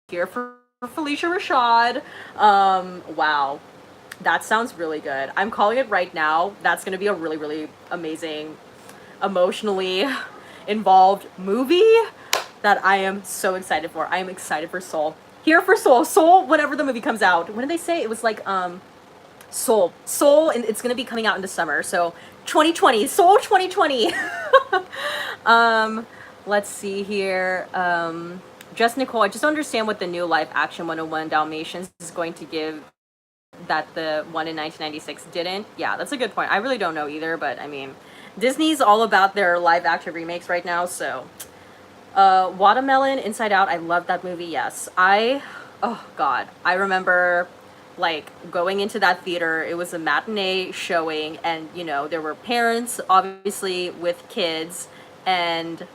here for Felicia Rashad. Wow. That sounds really good. I'm calling it right now. That's going to be a really, really amazing, emotionally involved movie that I am so excited for. I am excited for Soul. Here for Soul. Soul, whenever the movie comes out. When did they say? It was like, Soul. Soul, and it's going to be coming out in the summer. So, 2020. Soul 2020. Let's see here. Just Nicole, I just don't understand what the new live action 101 Dalmatians is going to give that the one in 1996 didn't. Yeah, that's a good point. I really don't know either, but I mean, Disney's all about their live action remakes right now, so. Watermelon, Inside Out, I love that movie, yes. Oh god, I remember, like, going into that theater, it was a matinee showing, and, you know, there were parents, obviously, with kids, and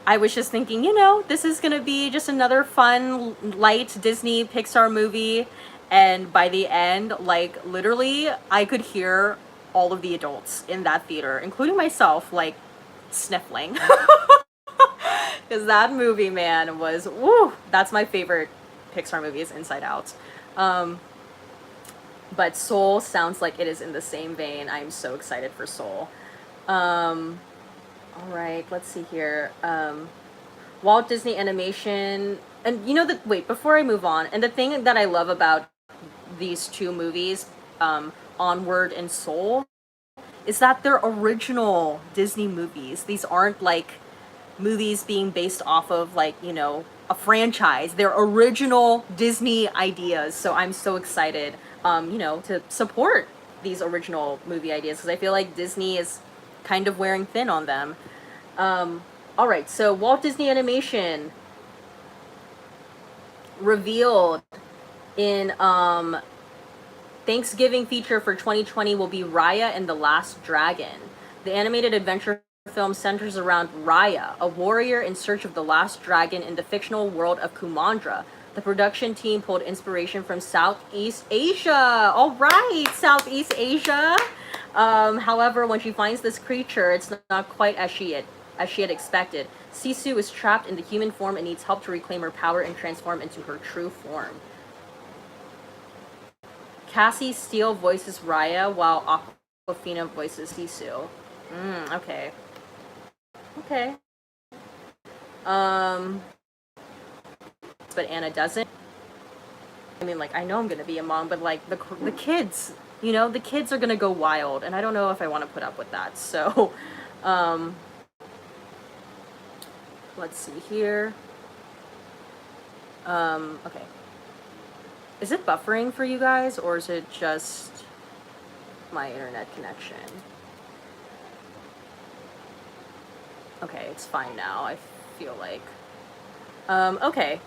I was just thinking, you know, this is gonna be just another fun, light Disney Pixar movie. And by the end, like, literally, I could hear all of the adults in that theater, including myself, like, sniffling. Because that movie, man, was, woo, that's my favorite Pixar movie is Inside Out. But Soul sounds like it is in the same vein. I'm so excited for Soul. All right, let's see here. Walt Disney Animation, and you know, wait, before I move on, and the thing that I love about these two movies, Onward and Soul, is that they're original Disney movies. These aren't like movies being based off of, like, you know, a franchise. They're original Disney ideas, so I'm so excited, you know, to support these original movie ideas, because I feel like Disney is kind of wearing thin on them. All right, so Walt Disney Animation revealed in Thanksgiving feature for 2020 will be Raya and the Last Dragon. The animated adventure film centers around Raya, a warrior in search of the last dragon in the fictional world of Kumandra. The production team pulled inspiration from Southeast Asia. All right, Southeast Asia. However, when she finds this creature, it's not quite as she had expected. Sisu is trapped in the human form and needs help to reclaim her power and transform into her true form. Cassie Steele voices Raya, while Awkwafina voices Sisu. Okay. Okay. But Anna doesn't. I mean, like, I know I'm gonna be a mom, but, like, the kids, you know, the kids are gonna go wild, and I don't know if I want to put up with that, so, let's see here. Okay. Is it buffering for you guys, or is it just my internet connection? Okay, it's fine now, I feel like. Okay.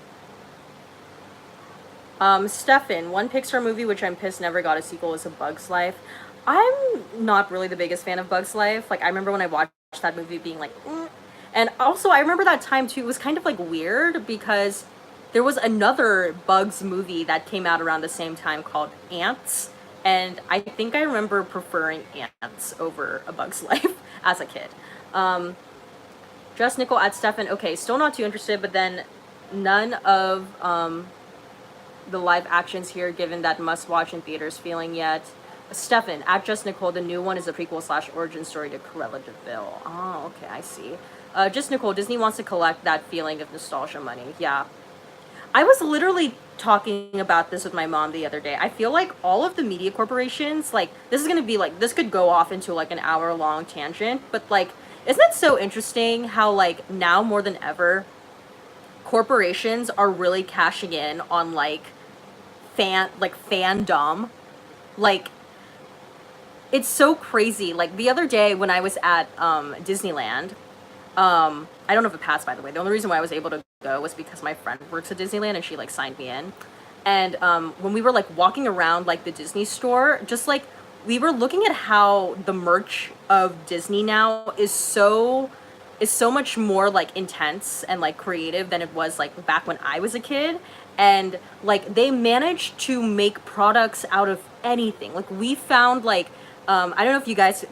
Stefan, one Pixar movie which I'm pissed never got a sequel is A Bug's Life. I'm not really the biggest fan of Bug's Life. Like, I remember when I watched that movie being like, And also, I remember that time, too, it was kind of, like, weird, because there was another Bugs movie that came out around the same time called Ants, and I think I remember preferring Ants over A Bug's Life as a kid. Just Nickel at Stefan, okay, still not too interested, but then none of the live actions here, given that must-watch in theaters feeling yet. Stefan, at Just Nicole, the new one is a prequel / origin story to Cruella de Vil. Oh, okay, I see. Just Nicole, Disney wants to collect that feeling of nostalgia money. Yeah. I was literally talking about this with my mom the other day. I feel like all of the media corporations, like, this is going to be, like, this could go off into, like, an hour-long tangent, but, like, isn't it so interesting how, like, now more than ever, corporations are really cashing in on, like, fandom? Like, it's so crazy. Like, the other day when I was at Disneyland, I don't have a pass, by the way. The only reason why I was able to go was because my friend works at Disneyland and she, like, signed me in. And when we were, like, walking around, like, the Disney store, just, like, we were looking at how the merch of Disney now is so much more like intense and like creative than it was like back when I was a kid. And like they managed to make products out of anything. Like we found like I don't know if you guys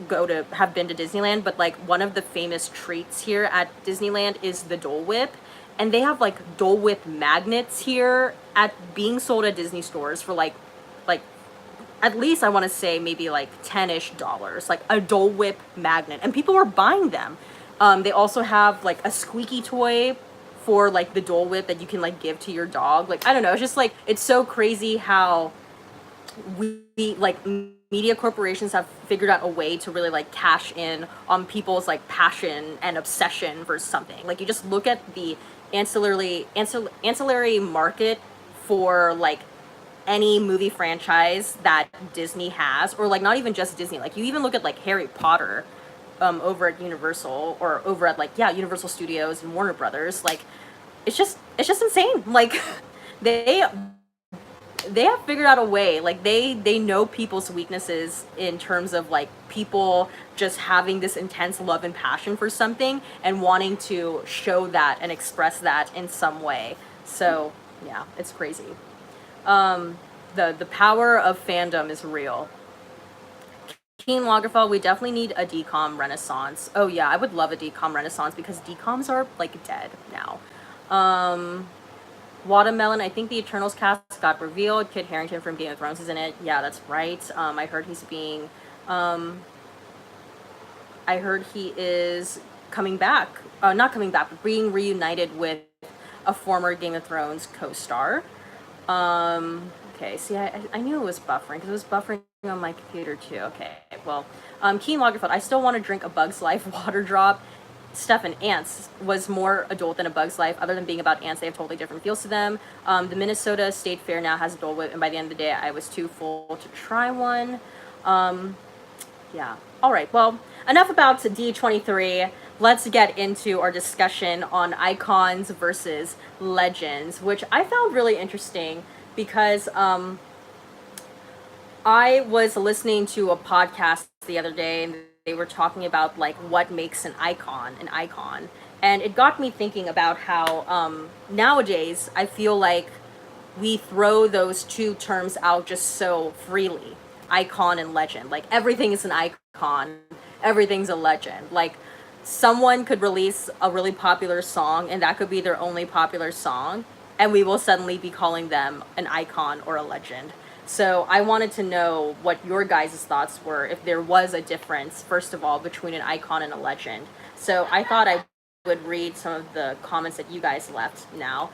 have been to Disneyland, but like one of the famous treats here at Disneyland is the Dole Whip. And they have like Dole Whip magnets here at being sold at Disney stores for like at least I want to say maybe like $10-ish, like a Dole Whip magnet, and people were buying them. They also have like a squeaky toy for like the Dole Whip that you can like give to your dog. Like I don't know, it's just like it's so crazy how we like media corporations have figured out a way to really like cash in on people's like passion and obsession for something. Like you just look at the ancillary market for like any movie franchise that Disney has, or like not even just Disney, like you even look at like Harry Potter over at Universal, or over at like Universal Studios and Warner Brothers. Like it's just insane. Like they have figured out a way, like they know people's weaknesses in terms of like people just having this intense love and passion for something and wanting to show that and express that in some way. So yeah, it's crazy. The power of fandom is real. Keen Lagerfeld, we definitely need a decom renaissance. Oh yeah, I would love a decom renaissance because decoms are like dead now. Watermelon, I think the Eternals cast got revealed. Kit Harington from Game of Thrones is in it. Yeah, that's right. I heard he's being I heard he is coming back. Not coming back, but being reunited with a former Game of Thrones co-star. Okay, see, I knew it was buffering, because it was buffering on my computer too. Okay, well, Keen Lagerfeld, I still want to drink a Bug's Life water drop. Stefan, ants was more adult than a Bug's Life. Other than being about ants, they have totally different feels to them. The Minnesota State Fair now has a Dole Whip, and by the end of the day, I was too full to try one. Yeah. All right, well, enough about D23. Let's get into our discussion on icons versus legends, which I found really interesting because I was listening to a podcast the other day, and they were talking about like what makes an icon, and it got me thinking about how nowadays I feel like we throw those two terms out just so freely, icon and legend. Like everything is an icon, everything's a legend. Like someone could release a really popular song, and that could be their only popular song, and we will suddenly be calling them an icon or a legend. So I wanted to know what your guys' thoughts were, if there was a difference, first of all, between an icon and a legend. So I thought I would read some of the comments that you guys left now.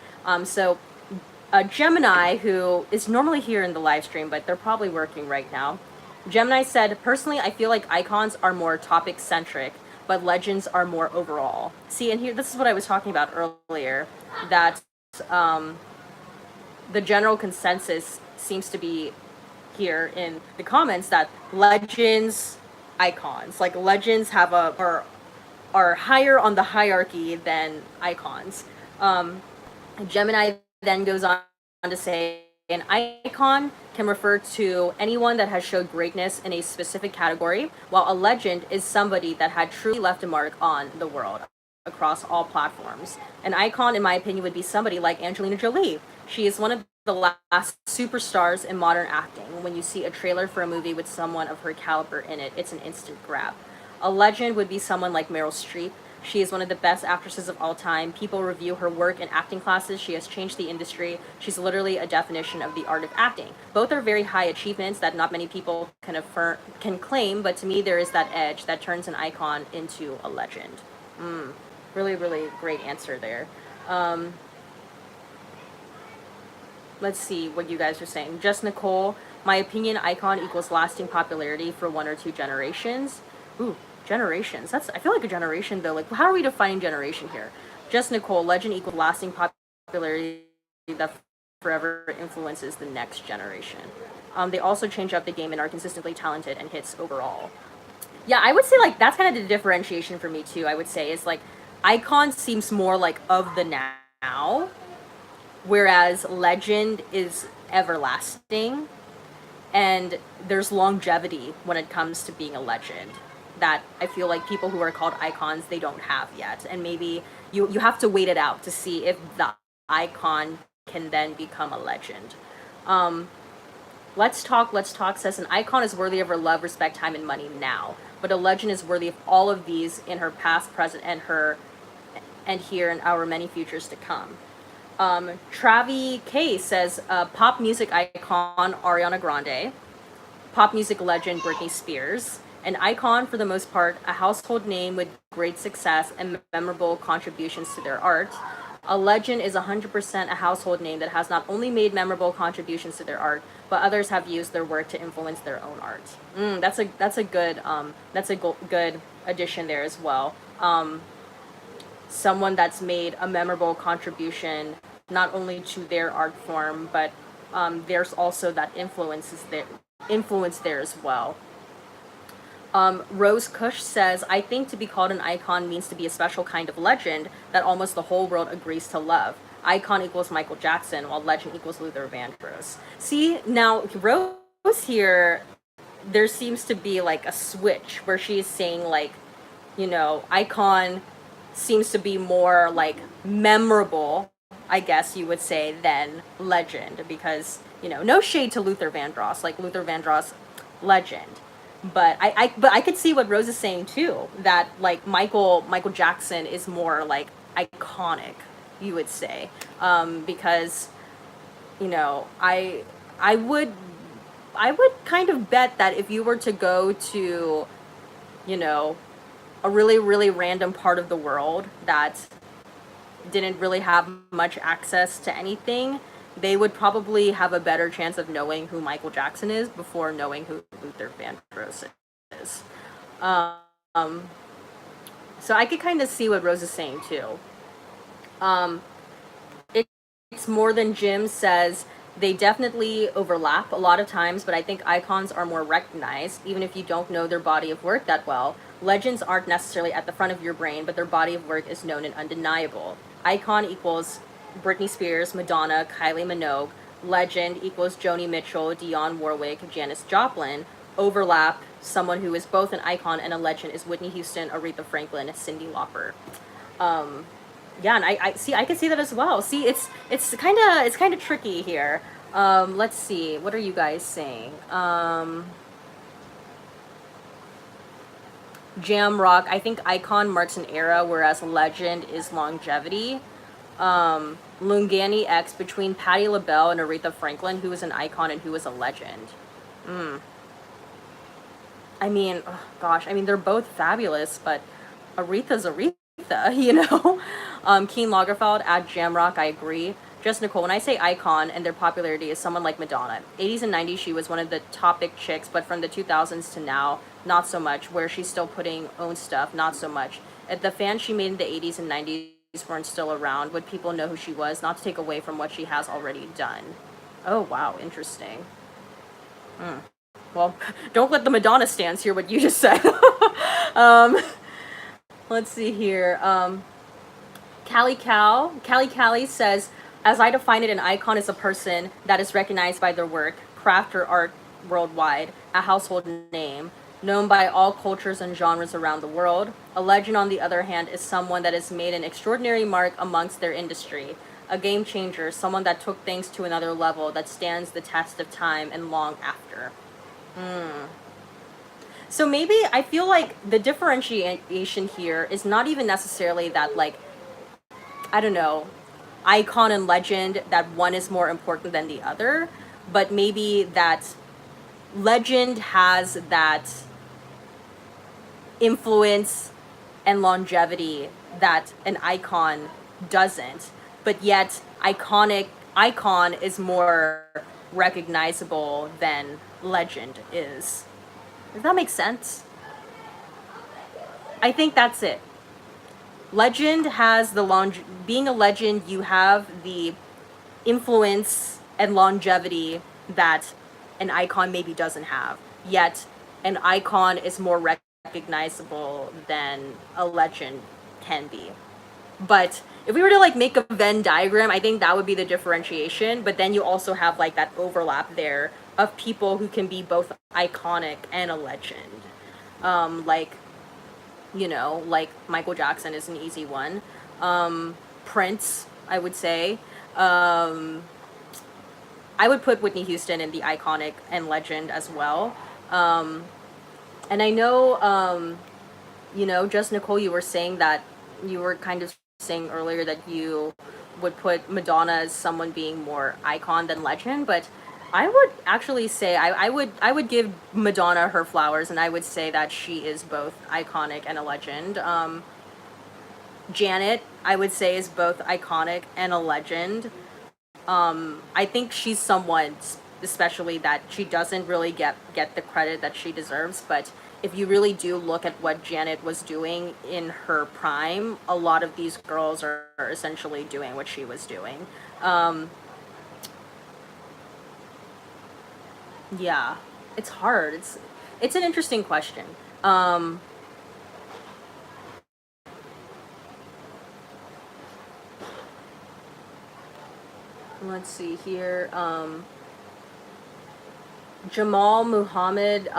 Gemini, who is normally here in the live stream, but they're probably working right now. Gemini said, personally, I feel like icons are more topic-centric, but legends are more overall. See, and here, this is what I was talking about earlier, that the general consensus seems to be here in the comments that legends, icons, like legends have are higher on the hierarchy than icons. Gemini then goes on to say, an icon can refer to anyone that has showed greatness in a specific category, while a legend is somebody that had truly left a mark on the world across all platforms. An icon, in my opinion, would be somebody like Angelina Jolie. She is one of the last superstars in modern acting. When you see a trailer for a movie with someone of her caliber in it, it's an instant grab. A legend would be someone like Meryl Streep. She is one of the best actresses of all time. People review her work in acting classes. She has changed the industry. She's literally a definition of the art of acting. Both are very high achievements that not many people can claim, but to me there is that edge that turns an icon into a legend. Really, really great answer there. Let's see what you guys are saying. Just Nicole, my opinion, icon equals lasting popularity for 1 or 2 generations. Ooh, generations. I feel like a generation though. Like, how are we defining generation here? Just Nicole, legend equals lasting popularity that forever influences the next generation. They also change up the game and are consistently talented and hits overall. Yeah, I would say like that's kind of the differentiation for me too. I would say is like icon seems more like of the now, whereas legend is everlasting. and there's longevity when it comes to being a legend that I feel like people who are called icons, they don't have yet. And maybe you have to wait it out to see if the icon can then become a legend. Let's Talk says an icon is worthy of her love, respect, time, and money now, but a legend is worthy of all of these in her past, present, and here in our many futures to come. Travi K says pop music icon Ariana Grande, pop music legend Britney Spears, an icon for the most part, a household name with great success and memorable contributions to their art. A legend is 100% a household name that has not only made memorable contributions to their art, but others have used their work to influence their own art. That's a good addition there as well. Someone that's made a memorable contribution not only to their art form, but there's also that influence there as well. Rose Cush says, I think to be called an icon means to be a special kind of legend that almost the whole world agrees to love. Icon equals Michael Jackson, while legend equals Luther Vandross. See, now Rose here, there seems to be like a switch where she's saying like, you know, icon seems to be more like memorable, I guess you would say, than legend, because, you know, no shade to Luther Vandross, like Luther Vandross, legend. But I could see what Rose is saying too, that like Michael Jackson is more like iconic, you would say, because, you know, I would kind of bet that if you were to go to, you know, a really, really random part of the world that didn't really have much access to anything, they would probably have a better chance of knowing who Michael Jackson is before knowing who Luther Vandross is. So I could kind of see what Rose is saying too. It's More Than Jim says, they definitely overlap a lot of times, but I think icons are more recognized, even if you don't know their body of work that well. Legends aren't necessarily at the front of your brain, but their body of work is known and undeniable. Icon equals Britney Spears, Madonna, Kylie Minogue. Legend equals Joni Mitchell, Dionne Warwick, Janis Joplin. Overlap, someone who is both an icon and a legend is Whitney Houston, Aretha Franklin, Cyndi Lauper. Yeah, and I see, I can see that as well. See, it's kind of tricky here. Let's see, what are you guys saying? Jam Rock, I think icon marks an era, whereas legend is longevity. Lungani X, between Patti LaBelle and Aretha Franklin, who is an icon and who is a legend? I mean, oh gosh, I mean, they're both fabulous, but Aretha's Aretha, you know? Keen Lagerfeld, at Jamrock, I agree. Just Nicole, when I say icon and their popularity is someone like Madonna. 80s and 90s, she was one of the topic chicks, but from the 2000s to now, not so much. Where she's still putting own stuff, not so much. The fans she made in the 80s and 90s weren't still around, would people know who she was? Not to take away from what she has already done. Oh, wow, interesting. Well, don't let the Madonna stans hear what you just said. Let's see here. Callie says, as I define it, an icon is a person that is recognized by their work, craft, or art worldwide, a household name, known by all cultures and genres around the world. A legend, on the other hand, is someone that has made an extraordinary mark amongst their industry, a game changer, someone that took things to another level, that stands the test of time and long after. So maybe I feel like the differentiation here is not even necessarily that, like, I don't know, icon and legend, that one is more important than the other, but maybe that legend has that influence and longevity that an icon doesn't, but yet icon is more recognizable than legend is. Does that make sense? I think that's it. Legend has being a legend, you have the influence and longevity that an icon maybe doesn't have. Yet an icon is more recognizable than a legend can be. But if we were to like make a Venn diagram, I think that would be the differentiation. But then you also have like that overlap there of people who can be both iconic and a legend. Like, you know, like Michael Jackson is an easy one. Prince, I would say. I would put Whitney Houston in the iconic and legend as well. And I know, you know, just Nicole, you were saying that you were kind of saying earlier that you would put Madonna as someone being more icon than legend, but I would actually say I would give Madonna her flowers, and I would say that she is both iconic and a legend. Janet, I would say, is both iconic and a legend. I think she's someone, especially that she doesn't really get the credit that she deserves, but if you really do look at what Janet was doing in her prime, a lot of these girls are essentially doing what she was doing. Yeah, it's hard. It's an interesting question. Let's see here. Jamal Muhammad,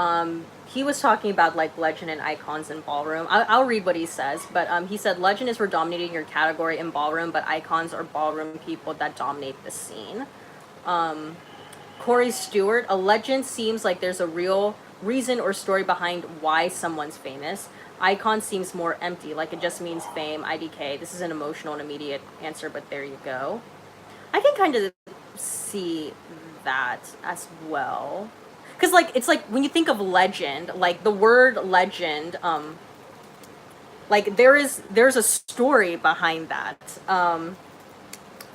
he was talking about like legend and icons in ballroom. I'll read what he says, but he said legend is for dominating your category in ballroom, but icons are ballroom people that dominate the scene. Corey Stewart, a legend seems like there's a real reason or story behind why someone's famous. Icon seems more empty, like it just means fame, IDK. This is an emotional and immediate answer, but there you go. I can kind of see that as well. Because, like, it's like when you think of legend, like the word legend, like there's a story behind that.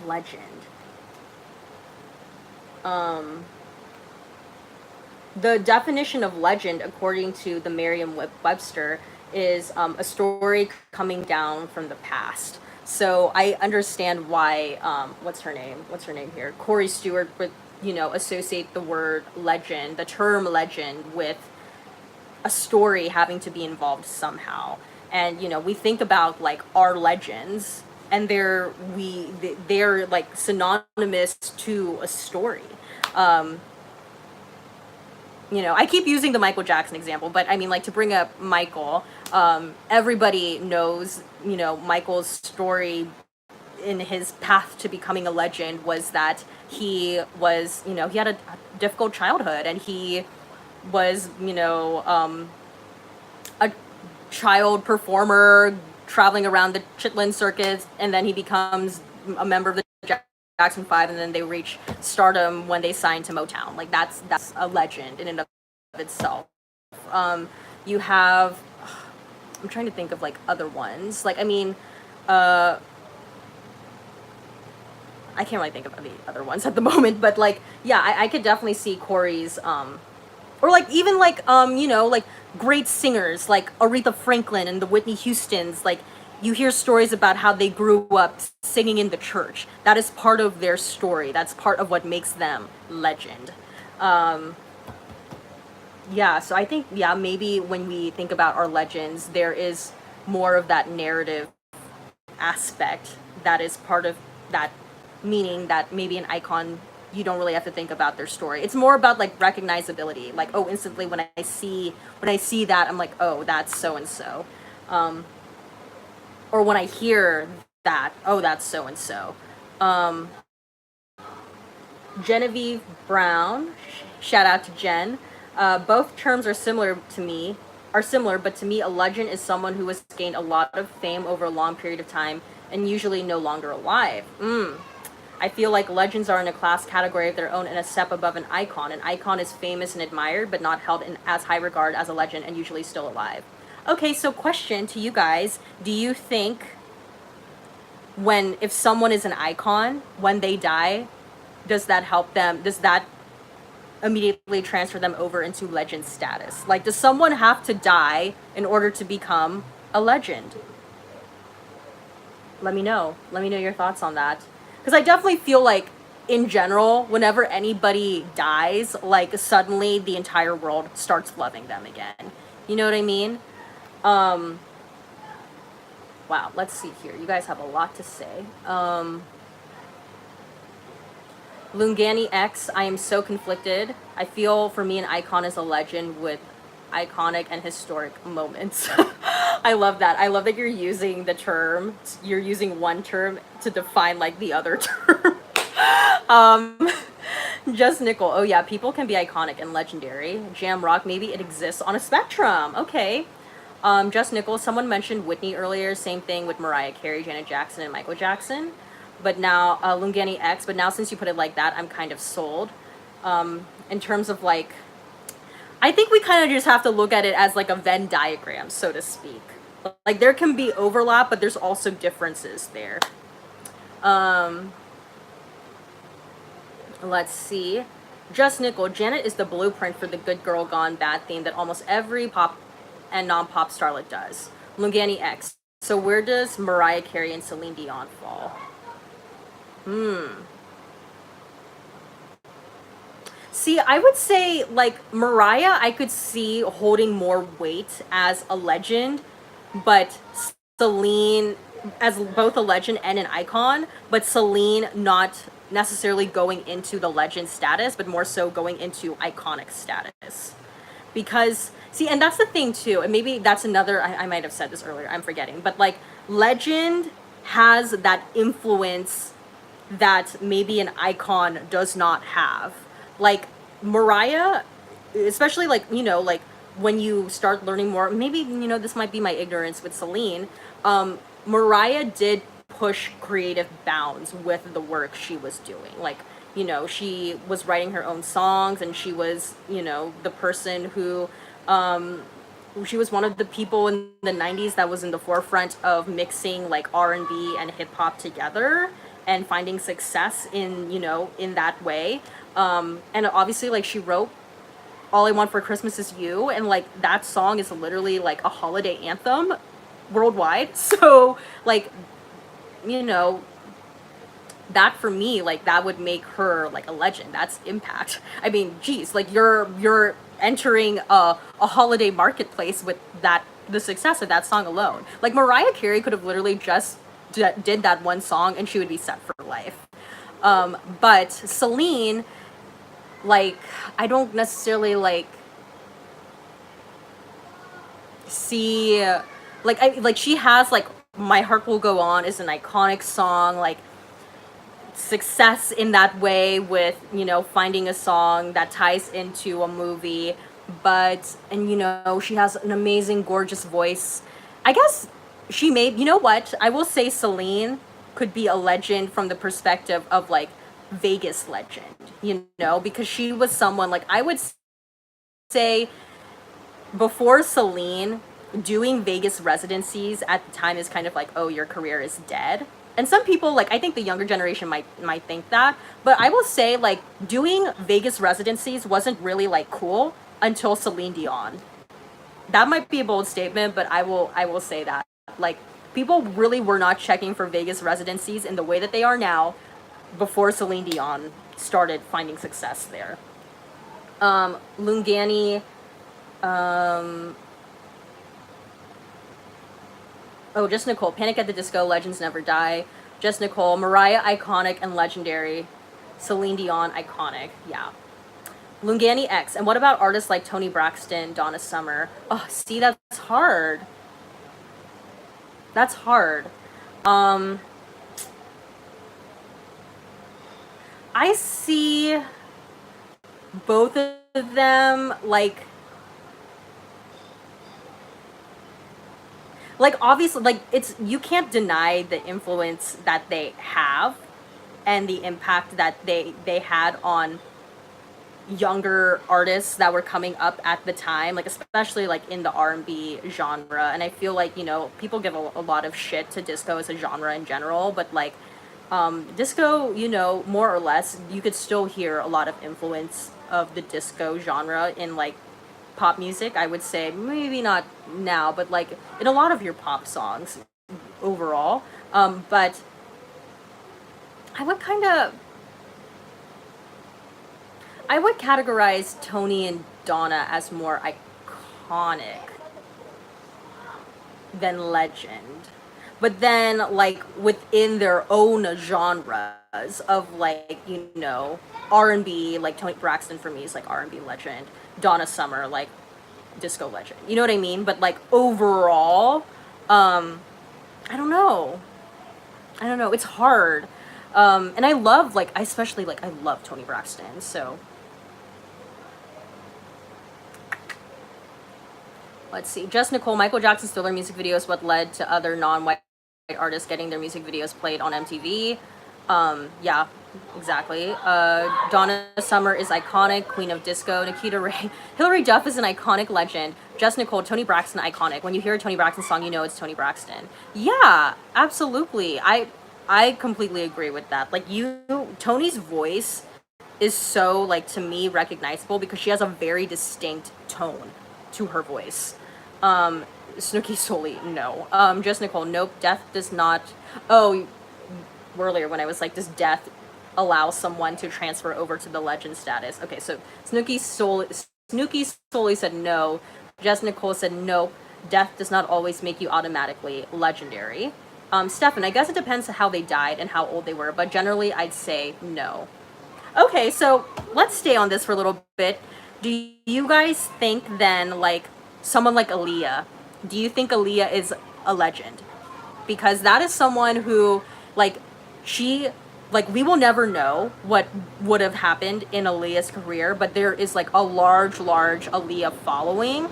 Legend. The definition of legend, according to the Merriam-Webster, is a story coming down from the past. So I understand why, what's her name here? Corey Stewart would, you know, associate the word legend, the term legend, with a story having to be involved somehow. And, you know, we think about, like, our legends, and they're like synonymous to a story. You know, I keep using the Michael Jackson example, but I mean, like, to bring up Michael, everybody knows, you know, Michael's story in his path to becoming a legend was that he was, you know, he had a difficult childhood, and he was, you know, a child performer traveling around the Chitlin circuit, and then he becomes a member of the Jackson 5, and then they reach stardom when they sign to Motown. Like, that's a legend in and of itself. You have, I'm trying to think of like other ones. Like, I mean, I can't really think of any other ones at the moment, but like, yeah, I could definitely see Corey's, or like even like, you know, like great singers like Aretha Franklin and the Whitney Houstons. Like, you hear stories about how they grew up singing in the church. That is part of their story. That's part of what makes them legend. Yeah, so I think, yeah, maybe when we think about our legends, there is more of that narrative aspect that is part of that, meaning that maybe an icon, you don't really have to think about their story. It's more about like recognizability. Like, oh, instantly when I see that, I'm like, oh, that's so and so. Or when I hear that, oh, that's so and so. Genevieve Brown, shout out to Jen. Both terms are similar, but to me, a legend is someone who has gained a lot of fame over a long period of time and usually no longer alive. I feel like legends are in a class category of their own and a step above an icon. An icon is famous and admired, but not held in as high regard as a legend and usually still alive. Okay, so question to you guys. Do you think if someone is an icon, when they die, does that help them? Does that immediately transfer them over into legend status? Like, does someone have to die in order to become a legend? Let me know. Let me know your thoughts on that. Because I definitely feel like, in general, whenever anybody dies, like, suddenly the entire world starts loving them again. You know what I mean? Wow, let's see here. You guys have a lot to say. Lungani X, I am so conflicted. I feel for me an icon is a legend with iconic and historic moments. I love that. I love that you're using the term, you're using one term to define like the other term. um, Just Nickel. Oh yeah, people can be iconic and legendary. Jam rock, maybe it exists on a spectrum. Okay. Just Nickel, someone mentioned Whitney earlier, same thing with Mariah Carey, Janet Jackson, and Michael Jackson. But now, Lungani X, but now since you put it like that, I'm kind of sold. In terms of like, I think we kind of just have to look at it as like a Venn diagram, so to speak. Like there can be overlap, but there's also differences there. Let's see. Just Nickel, Janet is the blueprint for the good girl gone bad theme that almost every pop and non-pop starlet does. Lungani X. So where does Mariah Carey and Celine Dion fall? See, I would say, like, Mariah, I could see holding more weight as a legend, but Celine as both a legend and an icon, but Celine not necessarily going into the legend status, but more so going into iconic status. Because, see, and that's the thing too, and maybe that's another, I might have said this earlier, I'm forgetting, but like, legend has that influence that maybe an icon does not have. Like Mariah, especially like, you know, like when you start learning more, maybe, you know, this might be my ignorance with Celine. Mariah did push creative bounds with the work she was doing. Like, you know, she was writing her own songs, and she was, you know, the person who, she was one of the people in the 90s that was in the forefront of mixing like R&B and hip hop together and finding success in, you know, in that way. And obviously like she wrote All I Want for Christmas Is You, and like that song is literally like a holiday anthem worldwide. So like, you know, that for me, like that would make her like a legend. That's impact. I mean, geez, like you're entering a holiday marketplace with that, the success of that song alone. Like Mariah Carey could have literally just did that one song and she would be set for life. But Celine, like, I don't necessarily like see, like she has like My Heart Will Go On is an iconic song, like success in that way with, you know, finding a song that ties into a movie. But, and you know, she has an amazing, gorgeous voice. I guess she may, you know what, I will say Celine could be a legend from the perspective of like Vegas legend, you know, because she was someone, like I would say before Celine, doing Vegas residencies at the time is kind of like, oh, your career is dead. And some people, like, I think the younger generation might think that, but I will say, like, doing Vegas residencies wasn't really like cool until Celine Dion. That might be a bold statement, but I will say that, like, people really were not checking for Vegas residencies in the way that they are now before Celine Dion started finding success there. Lungani, oh, Just Nicole, Panic at the Disco, Legends Never Die. Just Nicole, Mariah, iconic and legendary. Celine Dion, iconic, yeah. Lungani X, and what about artists like Toni Braxton, Donna Summer? Oh, see, that's hard. That's hard. I see both of them like obviously, like it's, you can't deny the influence that they have and the impact that they had on younger artists that were coming up at the time, like especially like in the R&B genre. And I feel like, you know, people give a lot of shit to disco as a genre in general, but like disco, you know, more or less you could still hear a lot of influence of the disco genre in like pop music. I would say maybe not now, but like in a lot of your pop songs overall. But I would categorize Toni and Donna as more iconic than legend. but then like within their own genres of like, you know, R&B, like Toni Braxton for me is like R&B legend, Donna Summer like disco legend, you know what I mean? But like overall, I don't know, it's hard. And I love like, I especially like, I love Toni Braxton, so let's see. Just Nicole, Michael Jackson's Thriller music videos what led to other non-white artists getting their music videos played on MTV. Yeah, exactly. Donna Summer is iconic, queen of disco. Nikita Ray, Hilary Duff is an iconic legend. Just Nicole, Toni Braxton, iconic. When you hear a Toni Braxton song, you know it's Toni Braxton. Yeah, absolutely. I completely agree with that. Like Toni's voice is so like to me recognizable because she has a very distinct tone to her voice. Snooki Soli, no. Just Nicole, nope. Death does not. Oh, earlier when I was like, does death allow someone to transfer over to the legend status? Okay, so Snooki Soli said no. Just Nicole said nope. Death does not always make you automatically legendary. Stefan, I guess it depends on how they died and how old they were, but generally I'd say no. Okay, so let's stay on this for a little bit. Do you guys think then, like, someone like Aaliyah, do you think Aaliyah is a legend? Because that is someone who, like, we will never know what would have happened in Aaliyah's career, but there is, like, a large Aaliyah following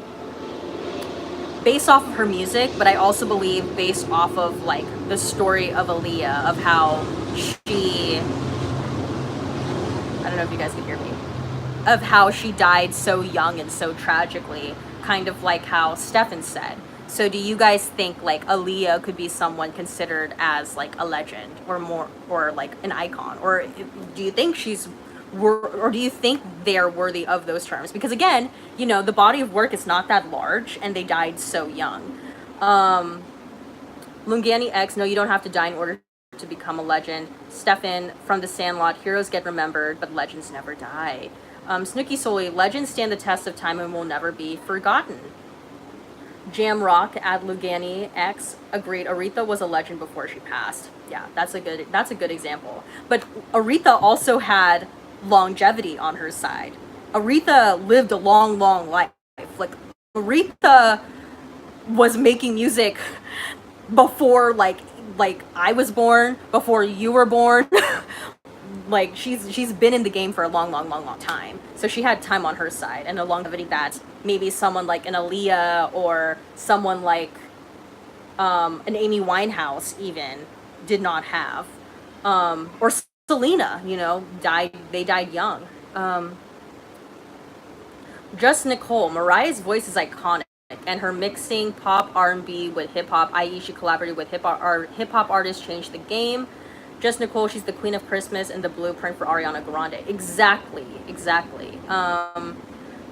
based off of her music, but I also believe based off of, like, the story of Aaliyah, of how she... I don't know if you guys can hear me. Of how she died so young and so tragically, kind of like how Stefan said. So do you guys think like Aaliyah could be someone considered as like a legend or more, or like an icon? Or do you think or do you think they're worthy of those terms? Because again, you know, the body of work is not that large and they died so young. Lungani X, no, you don't have to die in order to become a legend. Stefan from The Sandlot, heroes get remembered, but legends never die. Snooki Soli, legends stand the test of time and will never be forgotten. Jam Rock at Lugani X, agreed. Aretha was a legend before she passed. Yeah, that's a good example. But Aretha also had longevity on her side. Aretha lived a long life. Like Aretha was making music before like I was born, before you were born. Like she's been in the game for a long time, so she had time on her side and a longevity that maybe someone like an Aaliyah or someone like an Amy Winehouse even did not have, or Selena, you know, they died young. Just Nicole, Mariah's voice is iconic, and her mixing pop R&B with hip hop, i.e., she collaborated with hip hop artists, changed the game. Just Nicole, she's the queen of Christmas and the blueprint for Ariana Grande. Exactly.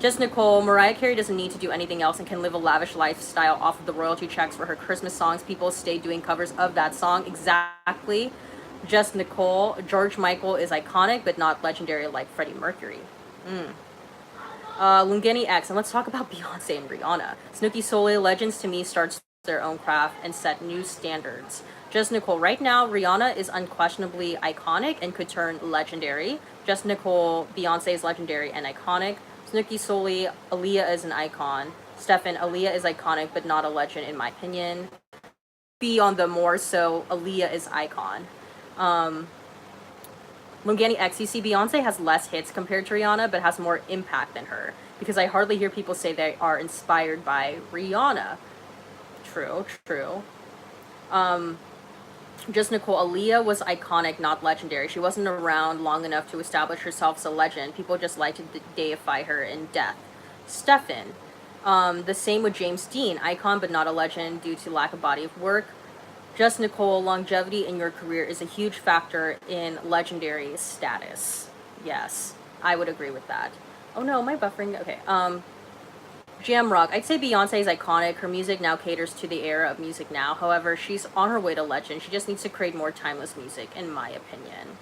Just Nicole, Mariah Carey doesn't need to do anything else and can live a lavish lifestyle off of the royalty checks for her Christmas songs. People stay doing covers of that song. Exactly. Just Nicole, George Michael is iconic but not legendary like Freddie Mercury. Lungeni X, and let's talk about Beyonce and Rihanna. Snooki Soli, legends to me starts their own craft and set new standards. Just Nicole, right now, Rihanna is unquestionably iconic and could turn legendary. Just Nicole, Beyonce is legendary and iconic. Snooki Soli, Aaliyah is an icon. Stefan, Aaliyah is iconic but not a legend in my opinion. Be on the more so, Aaliyah is icon. Lungani X, you see Beyonce has less hits compared to Rihanna but has more impact than her. Because I hardly hear people say they are inspired by Rihanna. True. Just Nicole, Aaliyah was iconic, not legendary. She wasn't around long enough to establish herself as a legend. People just like to deify her in death. Stefan, the same with James Dean, icon but not a legend due to lack of body of work. Just Nicole, longevity in your career is a huge factor in legendary status. Yes, I would agree with that. Oh no, my buffering, okay. Jam Rock, I'd say Beyonce is iconic. Her music now caters to the era of music now. However, she's on her way to legend. She just needs to create more timeless music, in my opinion.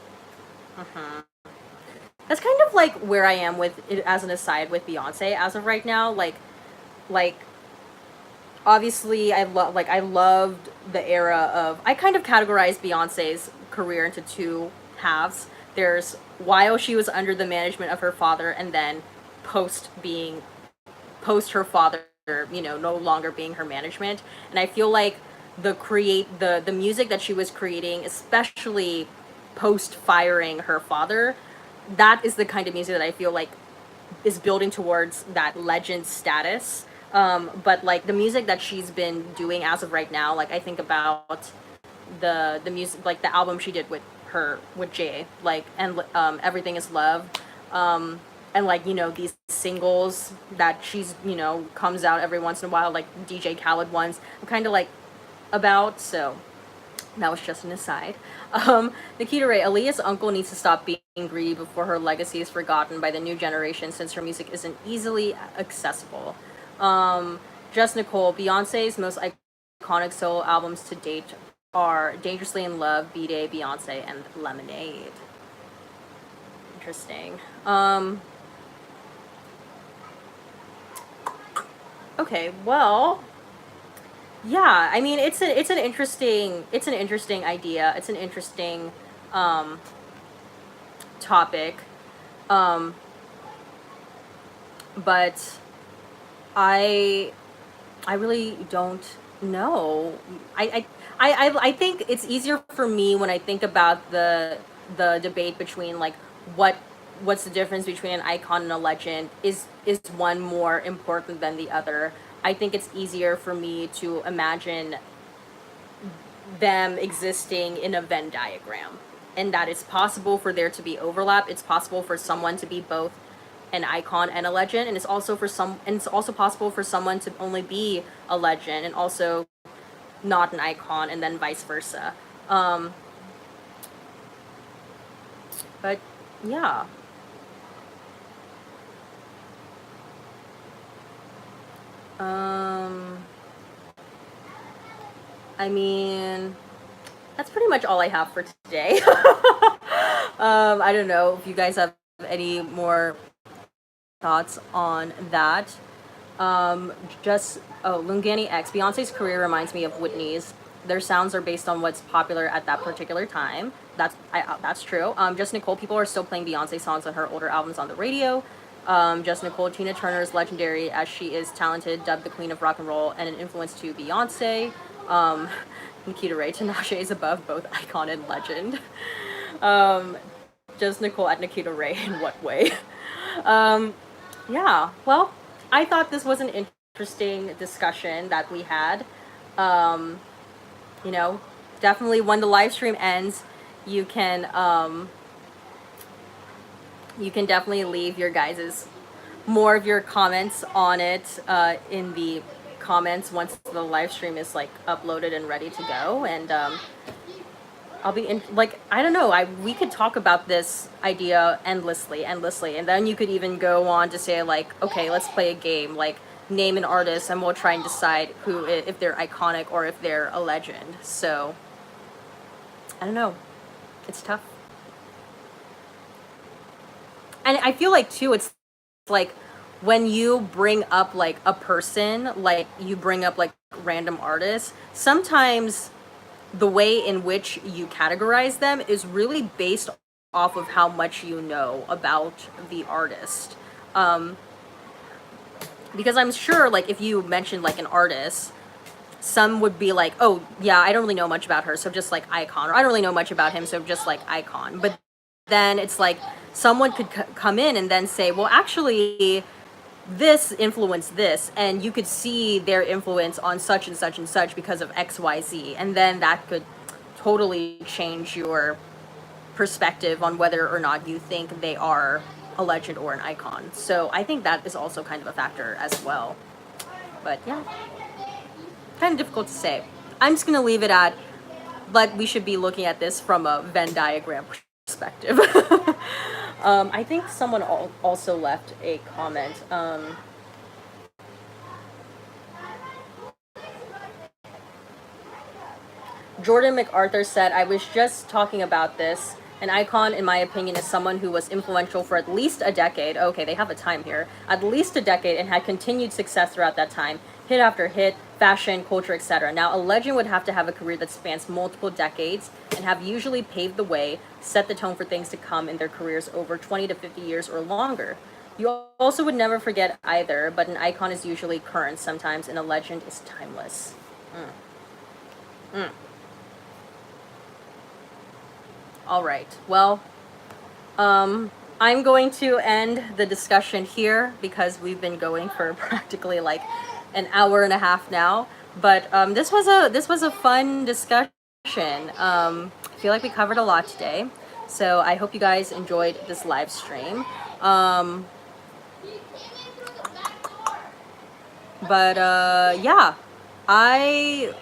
That's kind of like where I am with, as an aside, with Beyonce as of right now. Like obviously I loved the era of, I kind of categorized Beyonce's career into two halves. There's while she was under the management of her father, and then post her father, you know, no longer being her management. And I feel like the music that she was creating, especially post firing her father, that is the kind of music that I feel like is building towards that legend status. But like the music that she's been doing as of right now, like I think about the music, like the album she did with Jay, like, and Everything Is Love, and like, you know, these singles that she's, you know, comes out every once in a while, like DJ Khaled ones, I'm kind of like about. So that was just an aside. Nikita Ray, Aaliyah's uncle needs to stop being greedy before her legacy is forgotten by the new generation, since her music isn't easily accessible. Just Nicole, Beyonce's most iconic solo albums to date are Dangerously in Love, B-Day, Beyonce, and Lemonade. Interesting. Okay, well, yeah, I mean, it's an interesting idea. It's an interesting topic. But I really don't know. I think it's easier for me when I think about the debate between like what's the difference between an icon and a legend. Is one more important than the other? I think it's easier for me to imagine them existing in a Venn diagram, and that it's possible for there to be overlap. It's possible for someone to be both an icon and a legend, and it's also possible for someone to only be a legend and also not an icon, and then vice versa. But yeah. I mean, that's pretty much all I have for today. I don't know if you guys have any more thoughts on that. Lungani X, Beyonce's career reminds me of Whitney's. Their sounds are based on what's popular at that particular time. That's true. Just Nicole, people are still playing Beyonce songs on her older albums on the radio. Just Nicole, Tina Turner is legendary as she is talented, dubbed the queen of rock and roll, and an influence to Beyonce. Nikita Ray, Tinashe is above both icon and legend. Just Nicole at Nikita Ray, in what way? Yeah, well, I thought this was an interesting discussion that we had. You know, definitely when the live stream ends, you can definitely leave your guys's more of your comments on it in the comments once the live stream is like uploaded and ready to go. And I'll be in, like, I don't know, we could talk about this idea endlessly, and then you could even go on to say like, okay, let's play a game, like name an artist, and we'll try and decide who, if they're iconic or if they're a legend. So I don't know, it's tough. And I feel like too, it's like when you bring up like a person, like you bring up like random artists, sometimes the way in which you categorize them is really based off of how much you know about the artist. Because I'm sure like if you mentioned like an artist, some would be like, oh yeah, I don't really know much about her, so just like icon, or I don't really know much about him, so just like icon. But then it's like someone could come in and then say, well, actually this influenced this, and you could see their influence on such and such and such because of XYZ, and then that could totally change your perspective on whether or not you think they are a legend or an icon. So I think that is also kind of a factor as well. But yeah, kind of difficult to say. I'm just gonna leave it at, like, we should be looking at this from a Venn diagram perspective. I think someone also left a comment. Jordan MacArthur said, I was just talking about this. An icon, in my opinion, is someone who was influential for at least a decade. Okay, they have a time here. At least a decade, and had continued success throughout that time. Hit after hit, fashion, culture, etc. Now, a legend would have to have a career that spans multiple decades and have usually paved the way, set the tone for things to come in their careers over 20 to 50 years or longer. You also would never forget either, but an icon is usually current sometimes, and a legend is timeless. All right. Well, I'm going to end the discussion here because we've been going for practically like an hour and a half now. But this was a fun discussion. I feel like we covered a lot today, so I hope you guys enjoyed this live stream. Yeah, I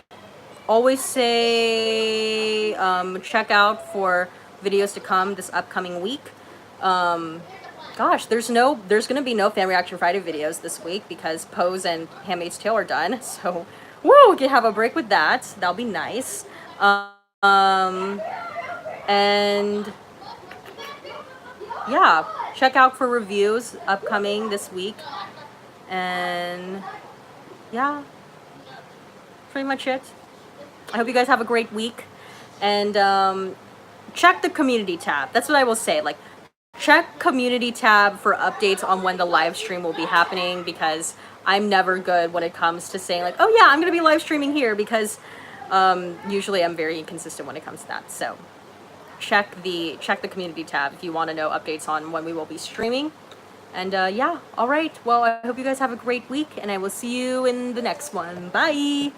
always say check out for videos to come this upcoming week. Gosh, there's gonna be no Fan Reaction Friday videos this week because Pose and Handmaid's Tale are done. So, woo, we can have a break with that. That'll be nice. And yeah, check out for reviews upcoming this week. And yeah, pretty much it. I hope you guys have a great week. And check the community tab. That's what I will say. Like, check community tab for updates on when the live stream will be happening, because I'm never good when it comes to saying like, oh yeah, I'm gonna be live streaming here, because usually I'm very inconsistent when it comes to that. So check the community tab if you want to know updates on when we will be streaming. And yeah, all right. Well, I hope you guys have a great week, and I will see you in the next one. Bye.